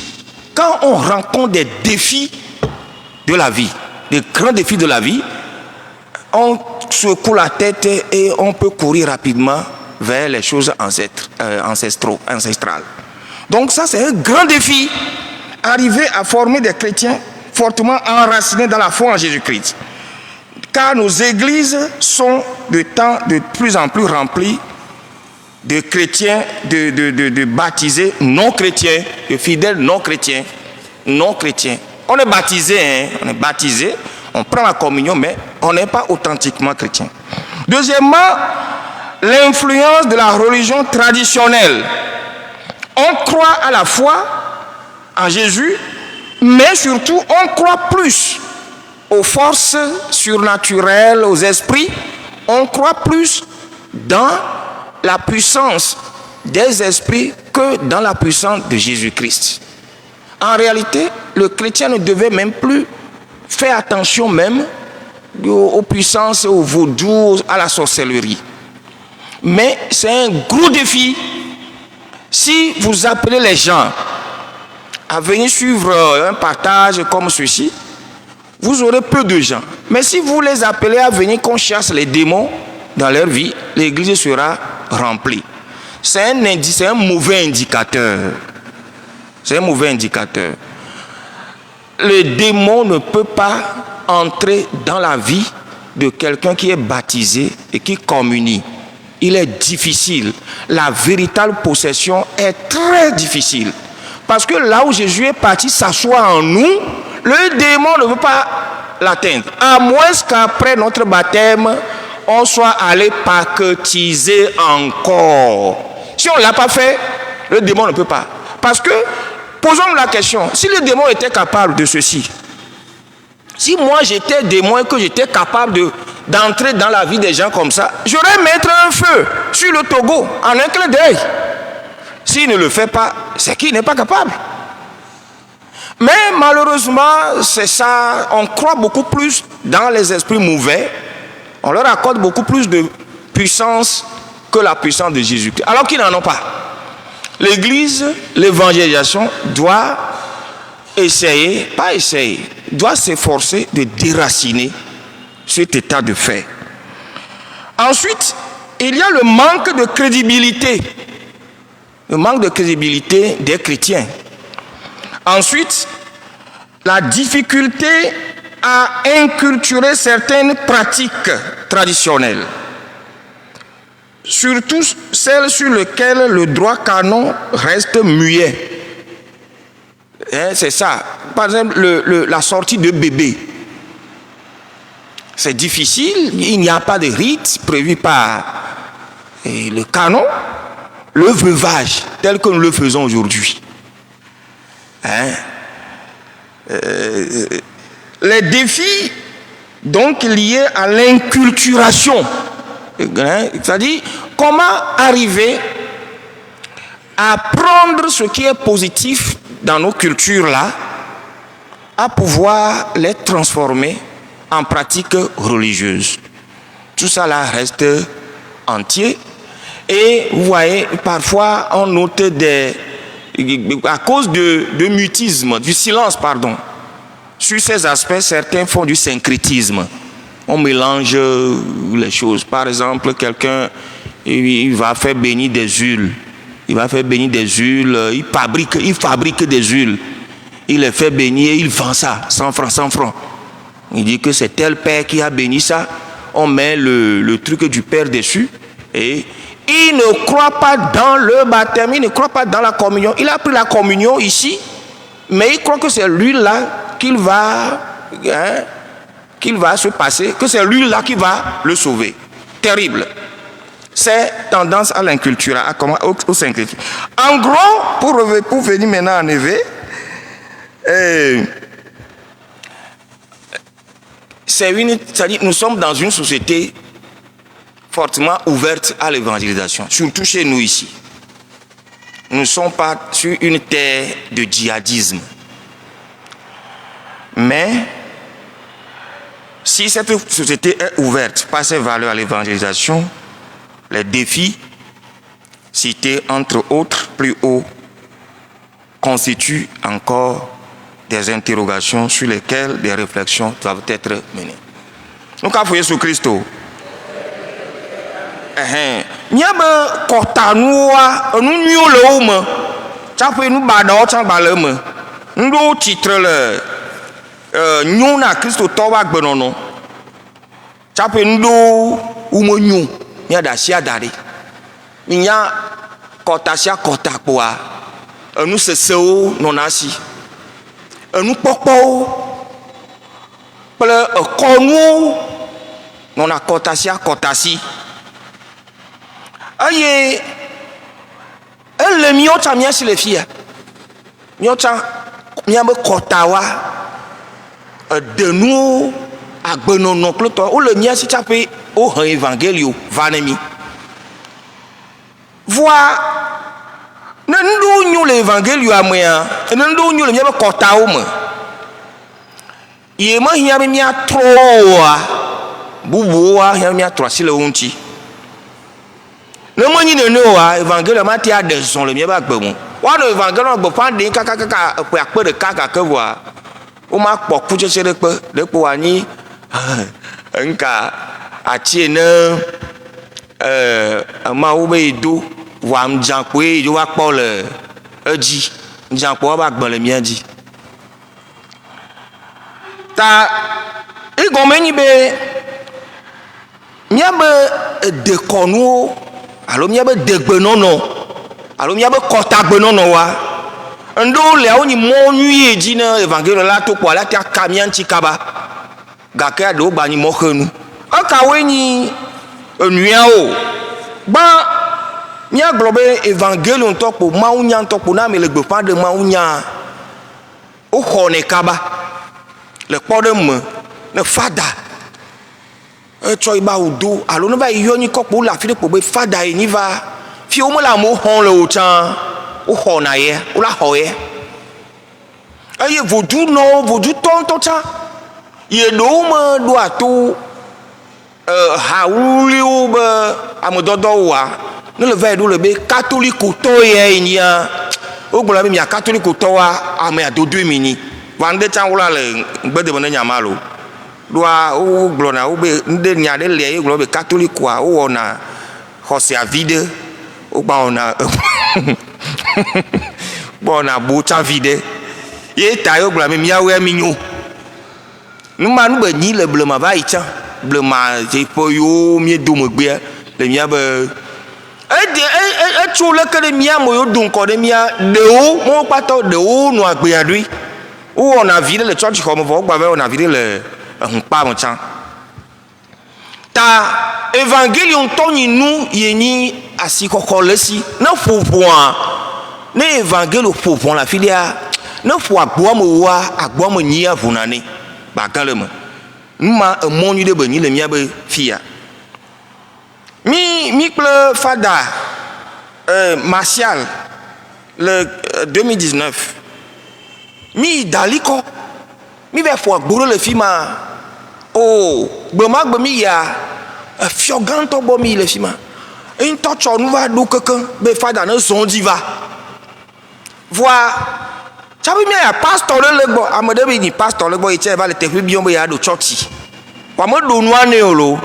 quand on rencontre des défis de la vie, des grands défis de la vie. On secoue la tête et on peut courir rapidement vers les choses ancestrales. Donc ça, c'est un grand défi. Arriver à former des chrétiens fortement enracinés dans la foi en Jésus-Christ. Car nos églises sont de plus en plus remplies de chrétiens, de baptisés non chrétiens, de fidèles non chrétiens. On est baptisé, on prend la communion, mais on n'est pas authentiquement chrétien. Deuxièmement, l'influence de la religion traditionnelle. On croit à la foi en Jésus, mais surtout on croit plus aux forces surnaturelles, aux esprits. On croit plus dans la puissance des esprits que dans la puissance de Jésus-Christ. En réalité, le chrétien ne devait même plus faire attention même aux puissances, au vaudou, à la sorcellerie. Mais c'est un gros défi. Si vous appelez les gens à venir suivre un partage comme ceci, vous aurez peu de gens. Mais si vous les appelez à venir qu'on chasse les démons dans leur vie, l'église sera remplie. C'est un mauvais indicateur. C'est un mauvais indicateur. Le démon ne peut pas entrer dans la vie de quelqu'un qui est baptisé et qui communie. Il est difficile. La véritable possession est très difficile. Parce que là où Jésus est parti s'asseoir en nous, le démon ne peut pas l'atteindre. À moins qu'après notre baptême, on soit allé paquetiser encore. Si on ne l'a pas fait, le démon ne peut pas. Parce que, posons-nous la question, si le démon était capable de ceci, si moi j'étais démon et que j'étais capable d'entrer dans la vie des gens comme ça, j'aurais mettre un feu sur le Togo en un clin d'œil. S'il ne le fait pas, c'est qu'il n'est pas capable. Mais malheureusement, c'est ça, on croit beaucoup plus dans les esprits mauvais, on leur accorde beaucoup plus de puissance que la puissance de Jésus-Christ, alors qu'ils n'en ont pas. L'Église, l'évangélisation doit doit s'efforcer de déraciner cet état de fait. Ensuite, il y a le manque de crédibilité. Le manque de crédibilité des chrétiens. Ensuite, la difficulté à inculturer certaines pratiques traditionnelles. Surtout celles sur lesquelles le droit canon reste muet. C'est ça. Par exemple, la sortie de bébé. C'est difficile. Il n'y a pas de rite prévu par le canon. Le veuvage, tel que nous le faisons aujourd'hui. Les défis, donc, liés à l'inculturation. C'est-à-dire, comment arriver à prendre ce qui est positif dans nos cultures là, à pouvoir les transformer en pratiques religieuses. Tout ça là reste entier. Et vous voyez, parfois on note à cause de mutisme, du silence, pardon. Sur ces aspects, certains font du syncrétisme. On mélange les choses. Par exemple, quelqu'un, il va faire bénir des huiles. Il va faire bénir des huiles. Il fabrique des huiles. Il les fait bénir, il vend ça, 100 francs, 100 francs. Il dit que c'est tel père qui a béni ça. On met le truc du père dessus. Et il ne croit pas dans le baptême, il ne croit pas dans la communion. Il a pris la communion ici, mais il croit que c'est lui-là qu'il va se passer, que c'est lui-là qui va le sauver. Terrible. C'est tendance à l'inculture, au syncrétisme. En gros, pour venir maintenant en éveil, c'est-à-dire nous sommes dans une société fortement ouverte à l'évangélisation, surtout chez nous ici. Nous ne sommes pas sur une terre de djihadisme. Mais si cette société est ouverte par ses valeurs à l'évangélisation, les défis cités entre autres plus haut constituent encore des interrogations sur lesquelles des réflexions doivent être menées. Nous avons Jésus Christ. Miabe kota noa nu nyo le wo me tsaƒe nu badawo tsã gba le me ŋɖewo tsitre le nyo na kristotɔwo ƒe agbenɔnɔ tsaƒe ŋɖewo wo me nyo miaɖe asi ada ɖi minya kɔta sia kɔta kpoa enu sesewo nɔna asi enukpɔkpɔwo kple ekɔnuwo nɔna kɔta sia kɔta si. Eye ele míawo tsã míasi le fia míawo tsã míabe kɔtawa edenuwo agbenɔnɔ kple tɔ wole míasi tsaƒe wohe evangelio va ne mí voa ne nuɖewo nyo le evangelioa mea ne nuɖewo nyo le míabe kɔtawo me ye mehiã be míatrɔ oa bubuwoa hiã be míatrɔ asi le wo ŋuti. Ne menyi nene oa evangelio ma te aɖe zɔn le míabe agbe mu woanɔ evangelio gbeƒã ɖe kakakaka eƒe akpe ɖeka gake voa woma kpɔ kutsetse ɖekpe woanyi nka ati ene emawo be yi do voa ŋdzakpoe dzo va kpɔ le edzi ŋdzakpoa be agbe le mía dzi ta egɔme nyi be míabe dekɔnuwo alo míabe degbenɔnɔ alo míabe kɔtagbenɔnɔwoa ŋɖewo le wo nyi mɔ nyuie dzi ne evangelio la to kpoa la te aka mía ŋuti kaba gake ɖewo gba nyi mɔxenu ekawoe nyi enuiawo gbã míagblɔ be evangelio ŋutɔ kpo mawunya ŋutɔ kpo na ame le gbeƒã ɖe mawunya woxɔnɛ kaba le kpɔɖe me ne fada etsɔ yi ba wo do alo ne va yi yɔ nyi kɔkpo wole afi ɖe kpo be fada yi nyi va fi wo mele amewo xɔm le wo tsã woxɔna ye wola xɔ ye eye vodunɔwo vodutɔ ŋutɔ tsã ye ɖewo me ɖoa to ha wuliwo be amedɔdɔwoa ne le va yi ɖo le be katolikotɔ ye nyia wogblɔ be mia katolikotɔwoa amea dodoe mi nyi va ŋɖe tsã wola le gbedeme ne nyama lo ɖoa wogblɔna wo be ŋɖe nya ɖe lia ye gblɔ be katolikoa wowɔna xɔse avi ɖe wogba wɔna gbɔna botsa vi ɖe ye ta ye wogblɔ be míawoe mi nyo numa nu be nyi le blema va yi tsã blema ƒe yiwo miedo megbea le míabe etso leke ɖe mía me yiwo do ŋkɔ ɖe mía ɖewo mɔwo kpatɔ ɖewo nɔ agbea ɖoe wowɔna vi ɖe le tsɔtsi xɔ me vɔ wogba va wɔna vi ɖe le ehukpa me tsã ta evangelio ŋutɔ nyi nu ye nyi asixɔxɔ le esi ne ƒoƒoa ne evangelio ƒoƒo le afi ɖea ne ƒo agboa me woa agboa me nyia ʋuna nɛ bagã le me numa emɔ nyui ɖe be nyi le míabe fia mi kple fada Martial le 2019 mi daliko mi va fo agboro le fima oh gbema gbe mi ya fioganto bo mi le fima un tocho nu va do kankan be fada na son diva vois chabi mi ya pastor le gbo amade bi ni pastor le gbo iche va le te bi on be ya do church wa mo do nu ane olo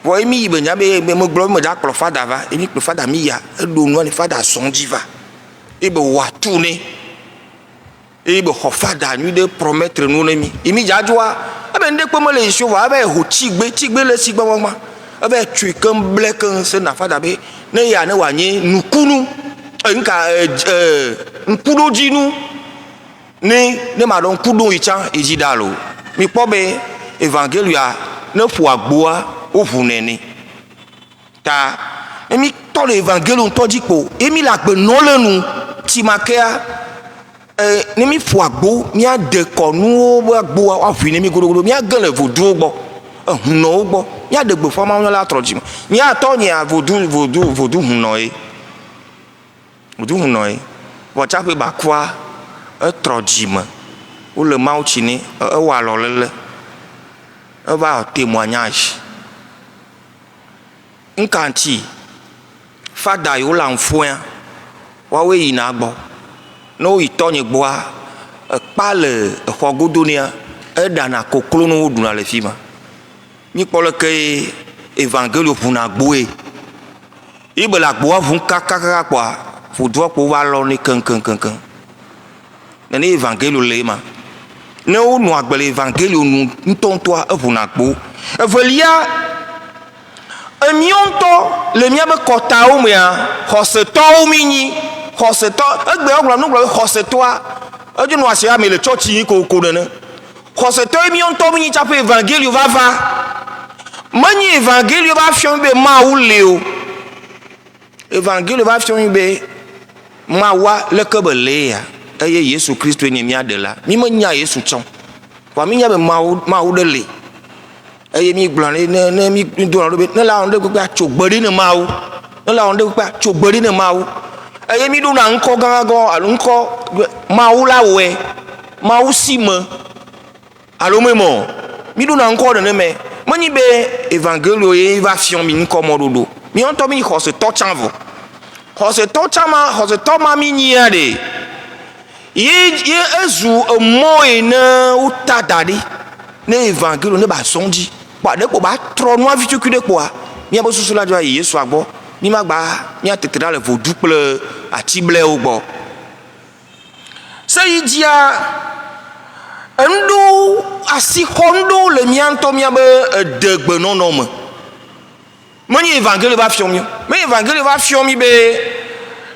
wo mi ibe nya be mo gbo mo ja klo fada va emi klo fada mi ya do nu ane fada son diva ibe wa tourner ibe ho fada nu de promettre nu nemi emi jajwa abe nde pe mo le show wa abe ho tigbe le sigba wa abe tui kan black se na fada be ne ya ne wa nye nukunu nka nkudo jinu ne ma don kudo icha ejidalo mi po be evangelia ne fu agboa o funene ta emi to le evangelium to jipo emi la gbe no lenu ti makea ne mi fu agbo mi ade konu agbo wa fi ne mi godogodo mi agan le vodu gbo no gbo mi ade gbo fama la trojim mi ato ni vodu huno e vodu huno e wo cha pe ba kwa trojim o le mauchi ni e wa lo lele e va témoignage nkanti fada yo la nfoa wa we ina gbo no itonye gboa pa le xogodonia e dana koklo no duna le fima mi pole ke evangelio funa gboe ibe la gboa fun kakaka kwa fudo ko wa lo ni kankan na ni evangelio le ma ne o nu agbele evangelio nu ntonto a funa gbo evelia emionto le mia be kota o mia hoseto o minyi hoseto egbe ogla no glo hoseto a oju no asia me le church yin ko nene hoseto emionto minyi chape evangelio va mani evangelio va fion be ma ou leo evangelio va fion be ma wa le kebele ya eye Yesu Kristo ni mi adela mi mo nya Yesu chon wa mi nya be ma ou de le eye mi gblan ne mi do ran be ne la on de pe achogbori ne ma ou ne la on de pe achogbori ne ma ou eye mi do na nko gangan alo nko ma ou la we ma ou si mo alo memo mi do na nko de ne me mani be evangelio ye va fion mi nko mododo mi on to mi ho se to chanvo ho se to ma mi nya de ye ezu mo ina utadade ne evangelio ne ba sonji pa de ko ba tro no avitu kude ko a mi abo susu la jo Yesu agbo mi ma gba mi atetera le vodu ple atible ogbo se yidia endo asi hondo le mianto mi abe degbe nono me mani evangelio ba fion mi me evangelio ba fion mi be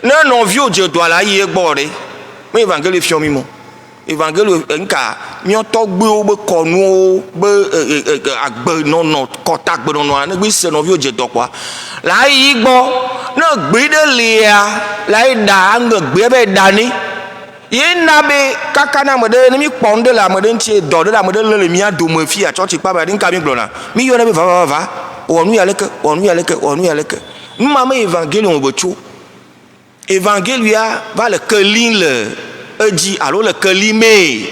na non vieux je dois la ye gbore me evangelio fion mi mo evangelio nka mi to gbe o be konu be agbe nono kota gbe nono na gbe se non vieux je do kwa la yi gbo na gbe de le ya la da ngbe be dani ye na be kakana mede ni mi ponde la mede ntie do de la mede le mi ado mo fi a church pa ba din ka mi glona mi yo na be va onu ya leke mma me evangelio bo chu evangelia va le kelin le eji alo le kelime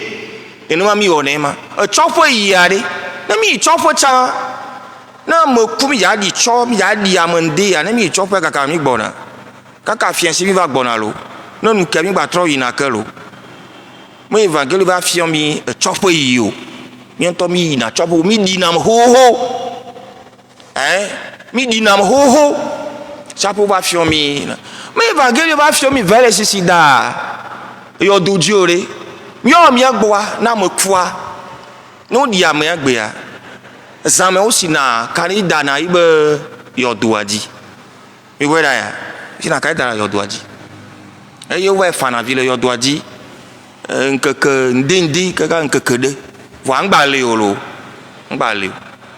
enu ma mi one ma e chofo ya de na mi chofo cha na mo ku mi ya di cho mi ya di amande ya na mi chofo kaka mi gbona kaka fiancé mi va gbona lo no nu ke mi gba tro ina ke lo mo evangelio va fion mi e chofo yo mi to mi na chofo mi di na ho mi di na ho chapo va fion mi me evangelio va fion mi vele sisi da yo dujiore mi o mi agboa na mo kwa no di am ya gbe ya zame o si na kanida na ibe yo duaji mi wera ya si na kanida yo duaji yo we fana vile yo duaji nkeke ndindi kaka nkekede wa ngbale olo ngbale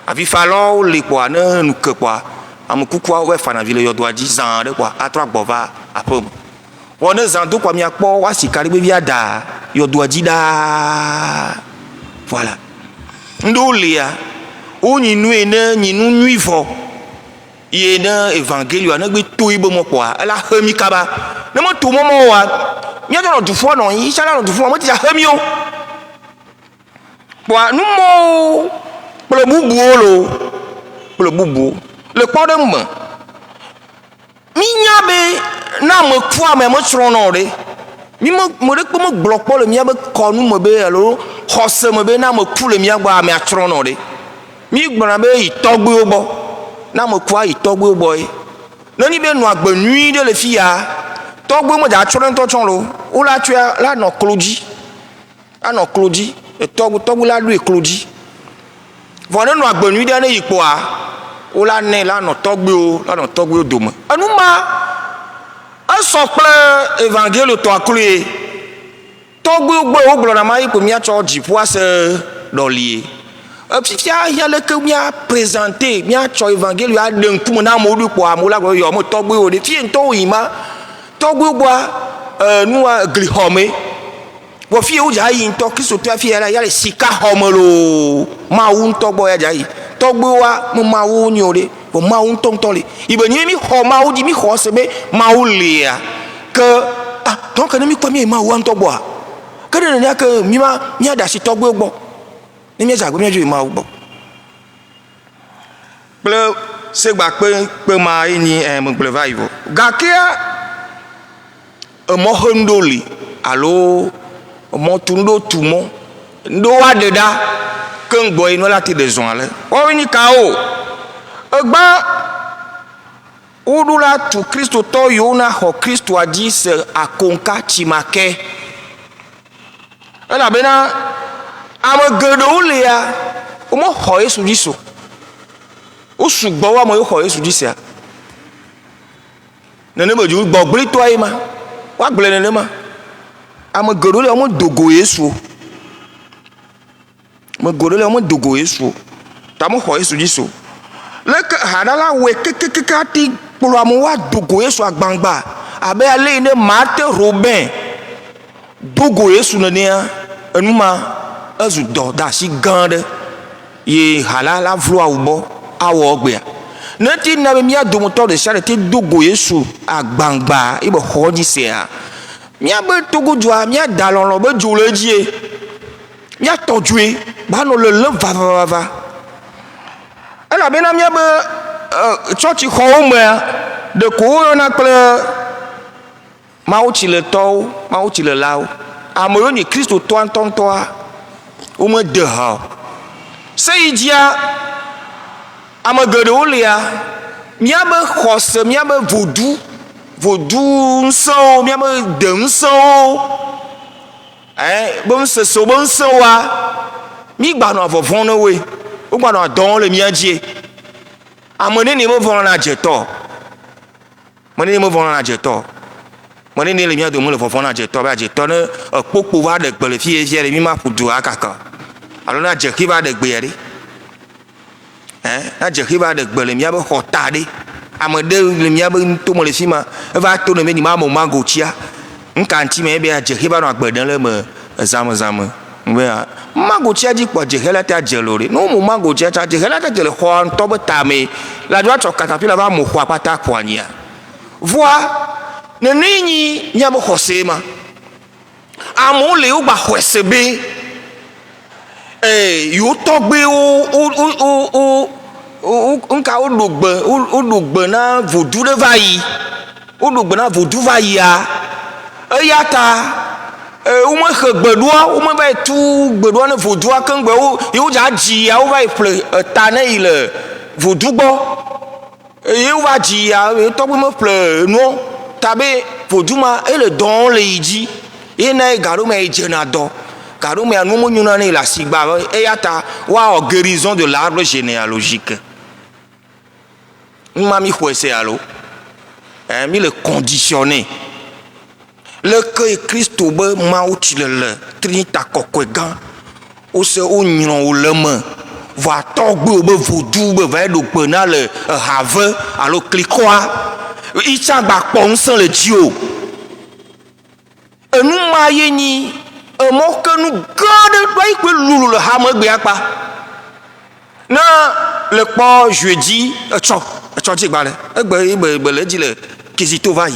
afi falo le kwa na nuke kwa amukuku we fana vile yo duaji zan de kwa atra gbova apom wona zan do kwa mi apo wa sikari be bia da yo duaji da voilà ndolia o nyinu ene nyinu nuifo ye na evangelio na gbe to ibo mo kwa ala hemi kaba ne me to momo wa mia do du fo no yi sha no du fo mo ti ja hemi o bo nu mo ple bubu lo ple bubu le po de mo mi nya be na mo fu am mo chro no de mi mo de mo gblo le mia be ko nu mo be alo hose mo be na mo fu le mia gba me achro no de mi gbona be itogbe ogbo na mo ku itogbe ogbo yi no ni be nu agbanui de le fia togbe mo ja achro nto chon lo o la tua la no kloji ano kloji e togbe la lu e kloji vone nu agbanui de na ipo a o la ne la no togbe o do mo anu ma asopla evangile to akure togbe ogbo o gblo na ma ipo mi acho jipu ase dolie fifia ya le ke mi a présenter mi acho evangile a den ku na mo du po amola go yo mo togbe o de fie nto yima togbe ogbo nu a gli home wo fie o ja yi nto Kristo to fie ya le sika home lo ma wu nto gbo ya ja yi togbe wa mo ma wu ni o de bo ma wu nto nto le ibe ni mi ho ma wu di mi ho se be ma wu le ya que donc ne mi kwa mi ma wu nto gbo a que de ne que mi ada si togbe ogbo ni mi ja gbe mi ju ma wu gbo ple se gba pe ma ni mo ple va ivo gakia mo hondoli alo mo tundo tumo ndo wa deda ke ngbo ino lati de zon ale o ni ka o egba udula tu Kristo to yona ho Kristo adi se akonka chimake ela bena amagodo lia o mo ho Yesu diso o sugbo wa mo yo ho Yesu disia nene boju gbogbre to ayi ma wa gble nene ma amagodo le o mo dogo Yesu mo godo le mo dogo Yesu ta mo ho Yesu diso le hadala we kekekati polo amu wa dogo Yesu agbangba abe ale ne Martin Robin dogo Yesu ne enuma azu do da si gande ye halala vlo awbo awo ogbe nati na be mi adomoto de sare te dogo Yesu agbangba ibo hoji se a mi abe togo jua mi adalon lo be joleji mi atodue ba no le va ela bena mi abe church home de ko na kle mauchi le to mauchi le lao amoro ni Kristo to antonto a o mo de ha sei dia amagado olia mi abe khose mi abe vodu nso mi abe de nso bon se wa mi gba no avovon no we o gba no don le mi ajie amone ni mo von na jeto moni ni mo von na jeto moni ni le mi ado mo le fofon na jeto ba jeto ne popo va de gbele fie fie mi ma fudu akaka alo na je ki va de gbe ri na je ki va de gbele mi abe hotade amade le mi abe to mo le fima va to ne ni ma mo mango chia nka nti me be je ki va no agbedan le me zame we mango chia di po je hela ta je lori no mo mango chia ta je hela ta je le ho to be tame la do to katapila va mo ho apata kwanya voi ne ninyi nya mo hosema amole u gba hwesebe yo togbe o nka olugbe na vodu de vayi olugbe na vodu vayi a eyata o mo khegbedo o mo ba tu gbedo na vodu akangbe o yo ja ji ya o va ple ta na ile vodu gbo yo va ji ya togbe mo ple no tabe vodu ma ele don le iji ina garo me je na do garo me anu mo nyuna ni la sigba eyata wa guérison de l'arbre généalogique mami hwese alo mi le conditionné le que Christo be mauti le trinita kokwegan o se o nyon o le me va togbe o be vodu be va do pe na le have alo klikoa icha gba ponsan le dio enu ma ye ni mo ke nu gode do ipe lulu le ha mo gbe apa na le po jeudi cho ti gba le egbe le di le kizito vai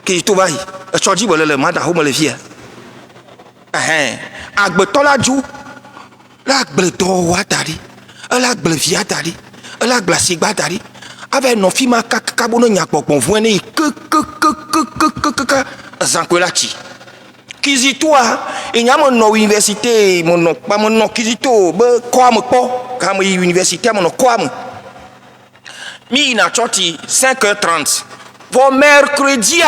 qui to vai choji bo le mada ho mo le fia agbeto la ju la gbeto wa tari la gble fia tari la glasi gba tari avec no fi ma kaka bono nya popon fu ni zankwela chi kizitoa inyamo no université mon pa mon no kizito be comme po kam université mon comme mi na choti 5h30 pour mercredi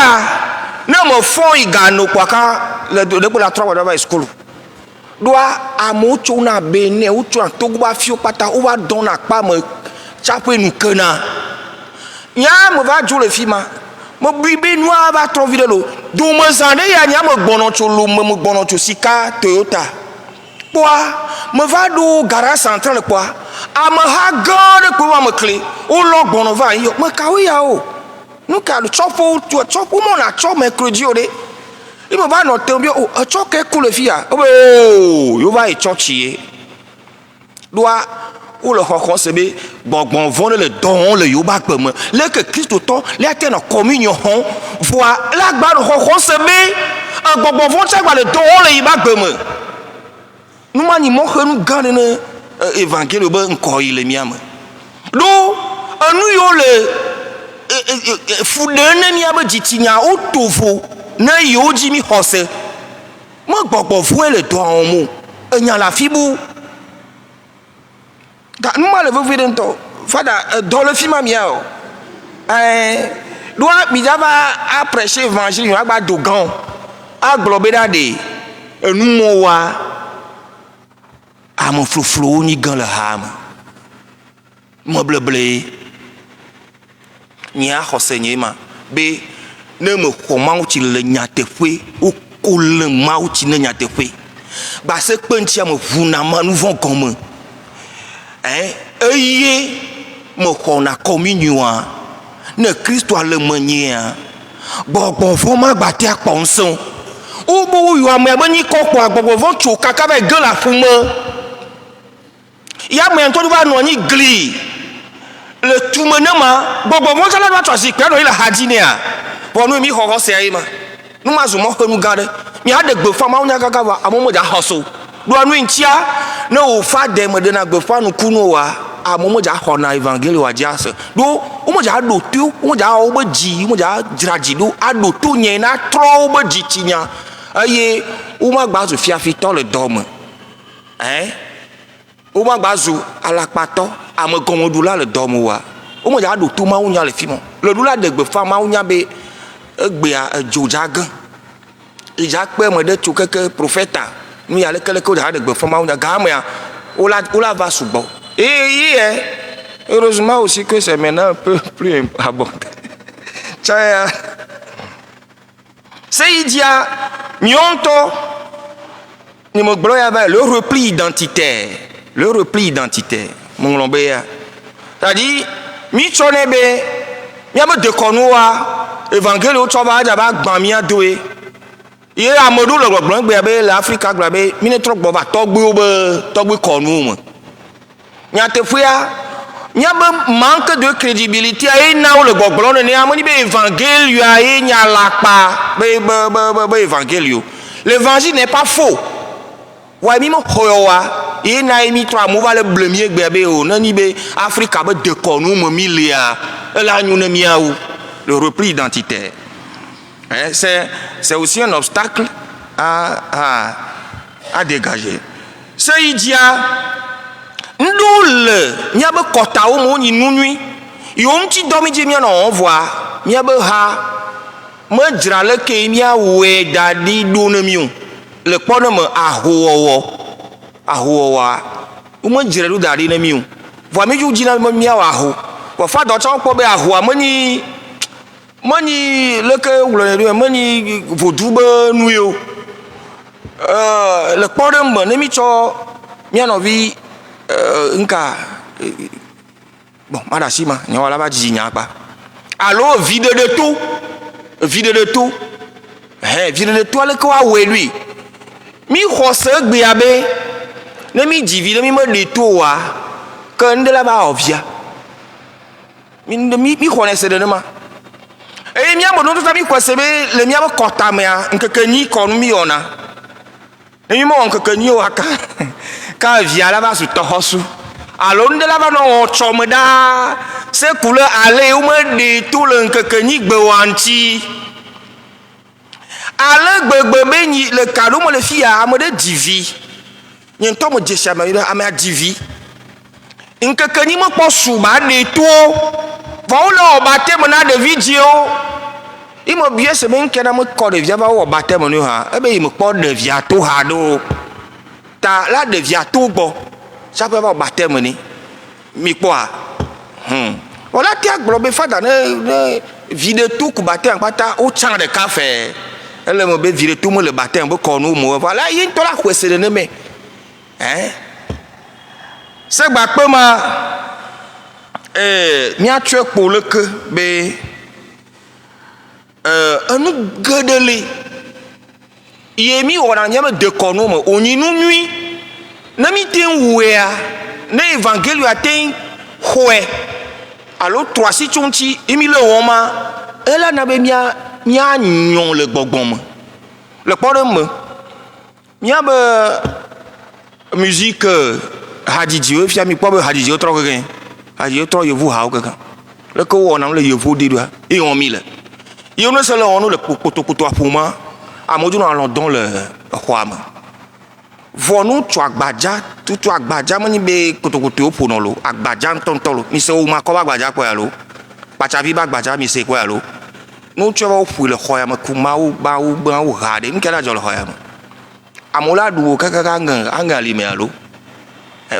na mo fon igano kwa ka le pour la 3 wa school doa amucho na bene ucho antogba fio pata o wa don na pa mo chape nu kana nya mo va jou le fima mo bibe noa va trop vite lo do mo zande ya nya mo gbono cho lo mo gbono cho sika Toyota quoi me va do garage central quoi am ha god ko wa mo clé o lo gbono va yo mo kawe ya o nu ka lo chopo mo na chop mercredi o de il me va no te bio o chop ke ku le fia o yo va e church doa ou le khokho sebe bogbon von le don le yoba peme le que Christ to le atena communion voit la gba le khokho sebe bogbon von chagba le don le yoba peme nous mani mo khenu gane ne évangile be nko ile miame do anu yo le fudene ni abe jitinya o tovo na yoji mi hose mo bogbon von le don mo enya la fibu nous m'avons vu dans Fada dans le film amiao doit bizaba a prêcher évangile nous a dogan a globé dade nous mowa a mon flou ni gan le ham mo bleble ni a enseigné ma be ne me comment tu le nyate fwe ou ko le ma ou tu ne nyate fwe ba se penti a mo vunama nous vont comme eye mo kona communion ne Christ a le manier bon vraiment gbaté a ponson ou bo yo am e ni kokko agbogbo von cho kaka be gan la fun mo ya mo en to ba no ni gli le tumenema gbogbo mo sala ba twa si pe no ile hadine a bo no mi hoho se ayi ma no ma zo mo hanu gade mi ade gbe fa ma unya kaka wa amomo ja hoso do anu ntia na o fa dem de na gbe fa no kunu wa amomo ja hona evangeli wa jase do o mo ja do tu o mo ja o beji o mo ja jiraji do ado to yen na tro o beji tinya aye o ma gba zo fiafi to le dom o ma gba zo alapato amogomodu la le dom wa o mo ja do to ma unya le fimo le dula de gbe fa ma unya be egbe a jojagan ija pe mo de tu keke prophète nous y a les ko da de fama on ga ma on la va sous bon et heureusement aussi que c'est maintenant un peu plus abondant c'est idia nyonto ni mo glo ya le repli identitaire mon lombe ya c'est-à-dire mi chonebe ya me de konuwa évangile o choba ja ba gban mi adoe ye amodu le gbogbo gbe be l'Afrique gbe be mi ne tro gbo ba togbe konu mo nya te fuya nya be manque de crédibilité e na o le gbogbo ne amoni be évangile ya e nya lapa be évangile l'évangile n'est pas faux wa mi mo hoyowa e na mi tro amuva le blemier gbe be o na ni be Afrique be de konu mo milia la nyu na miaou le repli identitaire. C'est aussi un obstacle à dégager. C'est idia. Nous n'y a pas kota au monde inouï. Il y a un petit domi de mien on voit. N'y a pas ha. Me drale ke mia we dadi donemion. Le pone me ahowa. Ou me drale dadi nemion. Voit me ju dina mia aho. Wa fa do chan po be ahoa mani le que vous le mani vodouba nuyo le podem ne mi cho mia no vi nka bon madasima nya wala ba jinya pa allo vide de tout vide de tout le ko awe lui mi khose gbe abe ne mi divide mi me de tout wa que ndela ba ovia mi connaissez de ma Et mia bono tout ami quoi c'est le mia kota mea nkekeni konu mi ona. Et mo nkekeni o aka. Ka via la va su tohosu. Alors de la va no chomeda c'est couleur aller ou me de tout le nkekeni gbewanti. Ale gbegbe ni le cadeau mo le fia amode divi. Ni nto mo jesha ma ame divi. Nkekeni mo po suba de tout. Voilà au baptême na de vidéo. Il m'a bien se même qu'elle a me code via va au baptême nous ha. Eh ben il me code de via tout hado. Ta là de via tout bon. Ça peut avoir baptême ni. Mi quoi? Voilà tu as globé fa dans vidéo tout ku baptême pata au champ de café. Elle me be vidéo tout le baptême be konou mo. Voilà il to la kwese de me. Hein? C'est baptême ma mia tue pour le que be anu gedele yemi wana nyame de kono mo oninu nui na mi ten wea na evangeli aten hoe alo troisi chonchi emi le woma ela na be mia nyon le gbogbom le podem mia be musique hadiji fi mi po be hadiji o tro gegen hadiji tro yevu ha o gegen le ko wona le yevu di do e on mi le yo no se le on le potopoto apuma amodu no alon don le khoama vonu tu agbaja tu agbaja mo ni be potopoto opono lo agbaja ntontolo mi se o ma ko agbaja ko ya lo pacha bi agbaja mi se ko ya lo no tu ba opu le khoama kuma o ba o gba o ha de nkela jo le khoama amola du kaka anga li me alo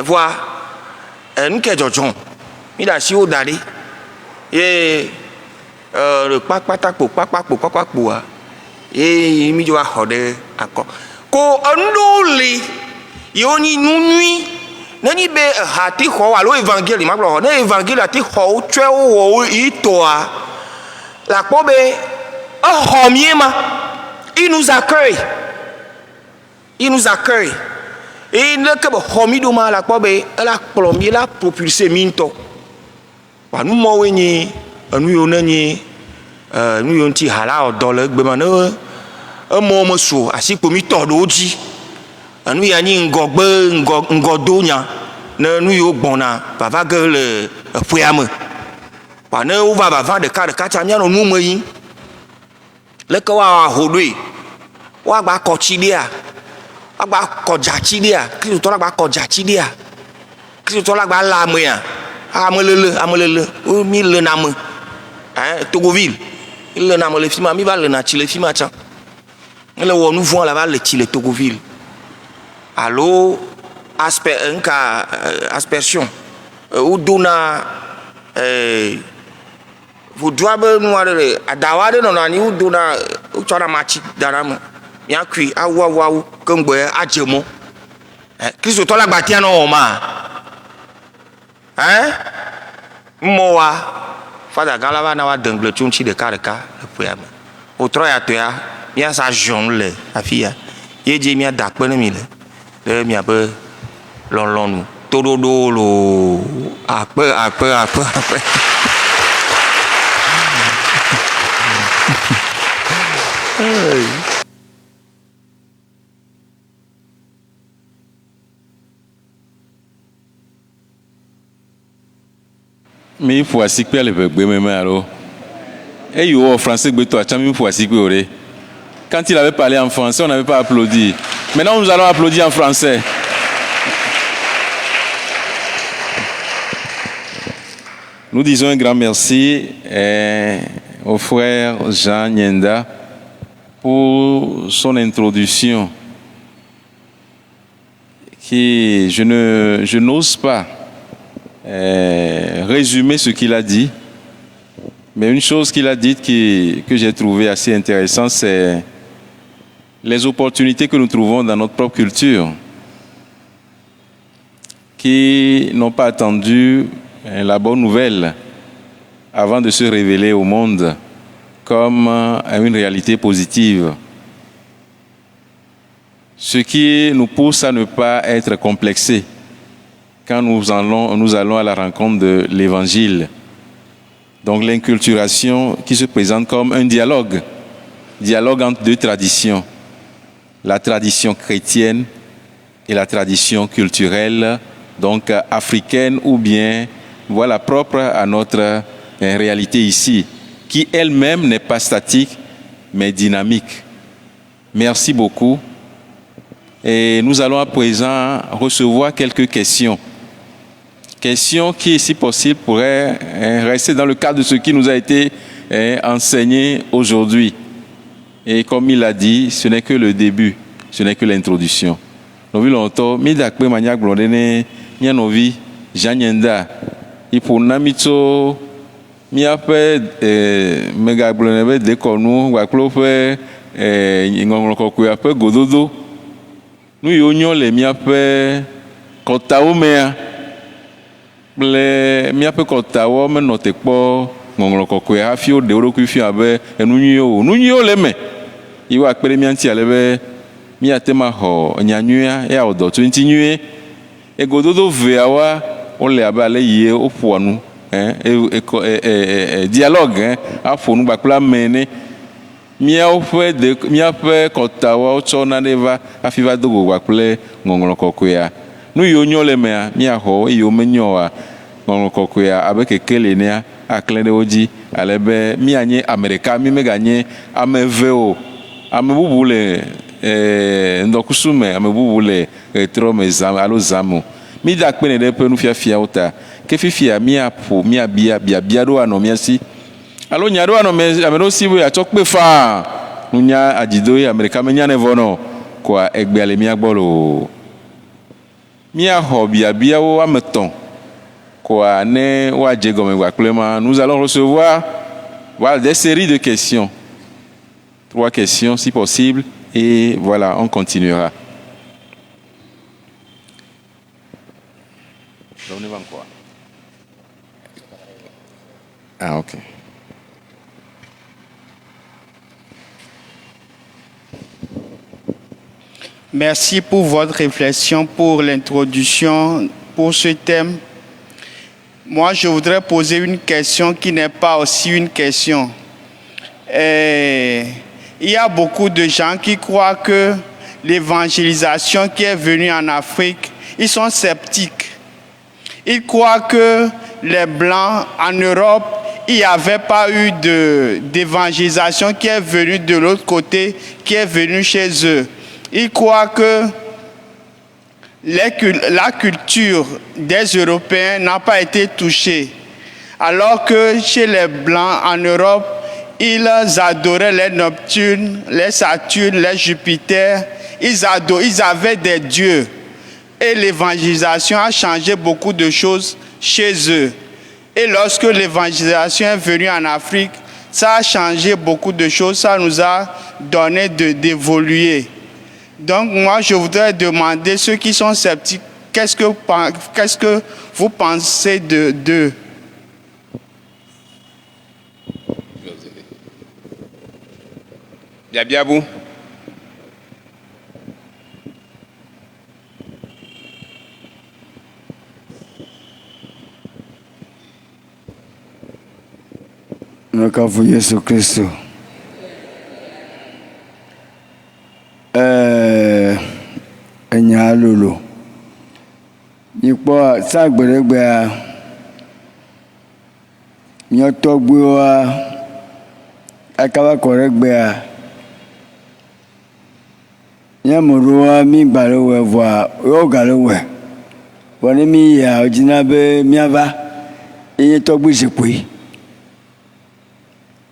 vois nke jojon mi da si o dare e le pakpakpo a e mi jo ahode akọ ko ondoli yoni nunui nani be hati ho alo evangeli ma blo na evangeli ati ho twe wo itoa la pobe homiema il nous accueille et ne que homido ma la pobe la plombier la propulser minto wa nu mo wenyi anu yo nani nu yo nti hala odole gbe ma no mo mo so asipo mi to doji anu ya ni ngodo nya na nu yo gbona baba gele fuame wa na u va bava de ka cha nya no nu mo yin le ko wa hodwe wa gba ko chi dia agba koja chi dia kristo to la gba koja chi dia kristo to la gba la mo ya amelele o mi le na mo Togoville il le na mo le fima mi ba le na chi le fima cha le wo nu voin la ba le chi le Togoville allo aspersion ou dona vous doivent nous aller à dawade non ani ou dona ou chana machi danam ya kwi awu kengbe ajemo Kristo to la gba tia no ma moa fada gala va na wa dengle chunchi de kareka le poema o tro ya to ya mia sa jon le afia ye je mia dakpe ne mi le mia be lon nu tododo lo ape Mais il faut assis que le bébé me alors. Et il au français beto a chamé il faut assis que quand il avait parlé en français, on n'avait pas applaudi. Maintenant, nous allons applaudir en français. Nous disons un grand merci au frère Jean Nyenda pour son introduction qui je n'ose pas résumer ce qu'il a dit, mais une chose qu'il a dite que j'ai trouvé assez intéressante, c'est les opportunités que nous trouvons dans notre propre culture, qui n'ont pas attendu la bonne nouvelle avant de se révéler au monde comme une réalité positive. Ce qui nous pousse à ne pas être complexés quand nous allons à la rencontre de l'Évangile. Donc l'inculturation qui se présente comme un dialogue entre deux traditions, la tradition chrétienne et la tradition culturelle, donc africaine ou bien voilà propre à notre réalité ici, qui elle-même n'est pas statique mais dynamique. Merci beaucoup. Et nous allons à présent recevoir quelques questions. Questions qui, si possible, pourraient rester dans le cadre de ce qui nous a été enseigné aujourd'hui. Et comme il l'a dit, ce n'est que le début, ce n'est que l'introduction. Nous voulons longtemps, mais d'après manière blondine, nous avons vu Jean-Yenda. Il faut namito, mi après mega blondine de nous, ou à clope, ingongoko après gododo. Nous y les mi après kotaomea. Le miape kɔtawo menɔte kpɔ ŋɔŋlɔ kɔkɔe hafi wo ɖewo ɖokui fia be enu nyuiwo le me yi wo akpe ɖe mía ŋuti ale be míate ma xɔ nya nyuia ya wɔ dɔ tso ŋuti nyuie egododo veawoa wole abe ale yie woƒoa nu dialogue aƒo nu kpakple ame ene míaƒe kɔtawoa wotsɔ nane va hafi va do go kpakple ŋɔŋlɔ kɔkɔea. Nu yiwo nyo le mea míaxɔ eye womenyoa ŋɔŋlɔ kɔkɔea abe keke le nea aklẽ ɖe wo dzi ale be míanye ame ɖeka mi meganye ame eve o ame bubu le ŋdɔkusu me ame bubu le ɣetrɔ me zã alo zã me o mi da akpe ne ɖe ƒe nufiafiawo ta ke fifia míaƒo míabia biabia ɖo anɔ mía si alo nya ɖo anɔ ame ɖewo si be atsɔ kpe faa nunya adzido ye ame ɖeka menya ne vɔ nɔ koa egbea le mía gbɔ loo. Míaxɔ biabiawo ame etɔ̃ koa ne woadze gɔme kpakple ma nous allons recevoir voilà des séries de questions 3 questions si possible et voilà on continuera. Ah ok. Merci pour votre réflexion, pour l'introduction, pour ce thème. Moi, je voudrais poser une question qui n'est pas aussi une question. Il y a beaucoup de gens qui croient que l'évangélisation qui est venue en Afrique, ils sont sceptiques. Ils croient que les Blancs en Europe, il n'y avait pas eu d'évangélisation qui est venue de l'autre côté, qui est venue chez eux. Ils croient que la culture des Européens n'a pas été touchée. Alors que chez les Blancs en Europe, ils adoraient les Neptunes, les Saturnes, les Jupiter. Ils avaient des dieux. Et l'évangélisation a changé beaucoup de choses chez eux. Et lorsque l'évangélisation est venue en Afrique, ça a changé beaucoup de choses. Ça nous a donné d'évoluer. Donc moi, je voudrais demander ceux qui sont sceptiques, qu'est-ce que vous pensez d'eux? Biabiabou. Makafu Yesu Kristo. Enya lolo. Nikpo sagberegbe a. Nyotogbe wa akaba koregbe a. Nyamuru wa mi gbalowe voa yo galowe. Woni mi ya ojina be miava. Iye togbe sepui.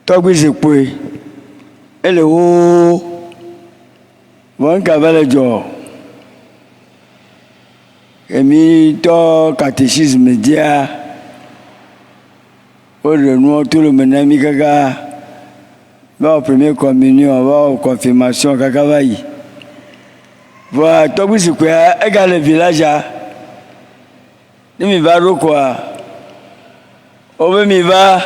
Togbe sepui. Ele wo wọ́n kàbẹ́lẹ̀ jọ èmi tọ́ catéchisme díà ó lè nu tó lè mẹ́nà mi kaka báwo première communion báwo confirmation kaka báyìí voilà tọ́gbìsì pé ẹ̀ka lè village a ní mi bá rò quoi ó bẹ́ mi bá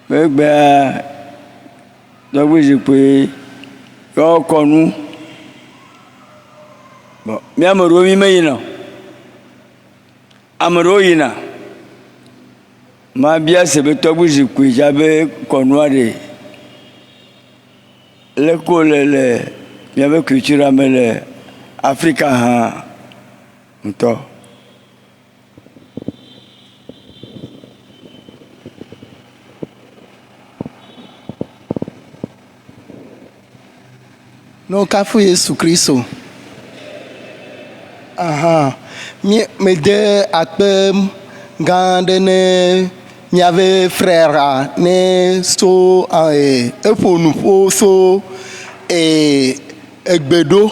gbẹ́gbẹ́ tọ́gbìsì pé yọ kọnu bon mi amoro mi meyina amoro yina ma bia se be tɔgbu zikpui jabe kɔnua de le ko le miabe culture me le Afrika hã ŋutɔ. No kafu Yesu Kristo. Aha. Me de akpe gã aɖe ne miave frère ne so eƒo nuƒo so egbeɖo.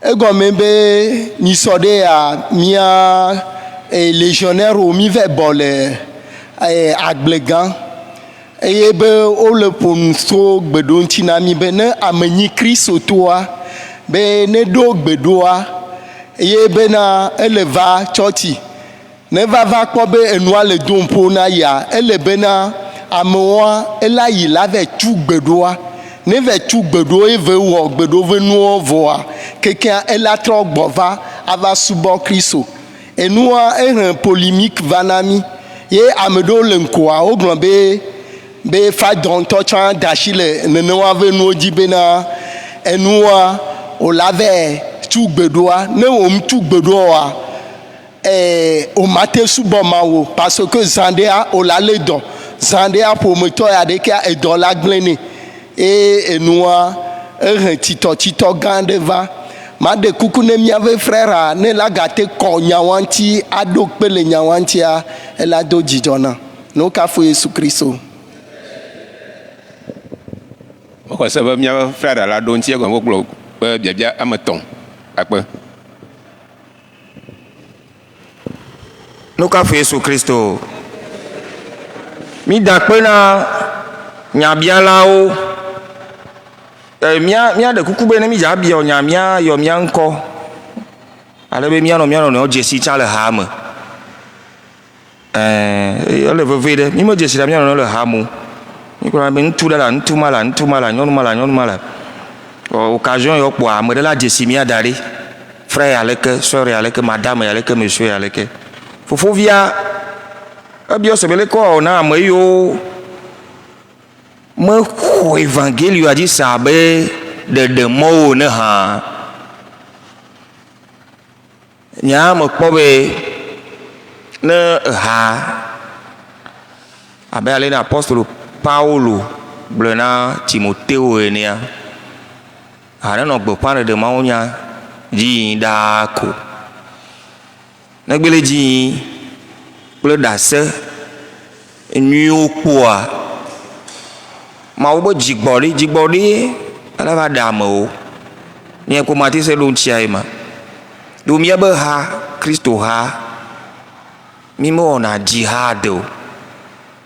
Egɔme be nyisɔ ɖe ya mia légionnaire wo mi va bɔ le agble gã. Eye be wole ƒo nu so gbeɖo ŋuti na mi be ne ame nyi Kristo toa be ne ɖo gbeɖoa eye bena ele va tsɔtsi ne va kpɔ be enua le dom ƒo na ya ele bena amewoa ela yi la va tsu gbeɖoa ne va tsu gbeɖo eve wɔ gbeɖo ve nuwo vɔa kekea ela trɔ gbɔ va ava subɔ Kristo enua ehe polémique va na mi ye ame ɖewo le ŋkoa wogblɔ be fadɔntɔ tsã da asi le nenewa ve nuwo dzi bena enua wòla va tsu gbeɖoa ne wòm tsu gbeɖoa wòmate subɔ Mawu parce que zã ɖea wòla lé dɔ zã ɖea ƒometɔ ya ɖekea edɔ la gblẽ nɛ eye enua ehe tsitɔ gã ɖe va maɖe kuku ne miave frère ne la gate kɔ nyawa ŋuti aɖo kpe le nyawa ŋutia ela do dzidzɔ na no kafu Yesu Kristo. Wokɔ se be míaƒe frère la ɖo ŋuti egɔme wogblɔ be biabia ame etɔ̃ akpe. No kafu Yesu Kristo. Mi da kpe na nyabialawo. Mia de kuku be ne mi dza bia nya mia yɔ mia ŋkɔ. Ale be mia nɔ dzesi tsã le ha me. Ele veve ɖe. Mi me dzesi la mia nɔ le ha mo. Mi kplɔ be ŋutsu ɖe la ŋutsu ma la nyɔnu ma la. Occasion yɔ kpɔa ame ɖe la dzesi mia da ɖi. Frère aleke, sœur aleke, madame aleke, monsieur aleke. Fofovia ebia se be le kɔ na ame yiwo me xɔ evangelio dzi sa be ɖeɖemɔwo ne hã. Nya me kpɔ be ne ha abe ale na apostolo Paulo gblɔ na Timoteo enea ha ne nɔ gbeƒã ɖeɖemawo nya dzi yim ɖaa ko ne gbe le dzi yim kple ɖase nyuiwo kpɔa Mawu be dzigbɔɖi ele va ɖe amewo nye ko mate se ɖo ŋutia ye ma ɖo mía be ha Kristo ha mi me wɔna jihad o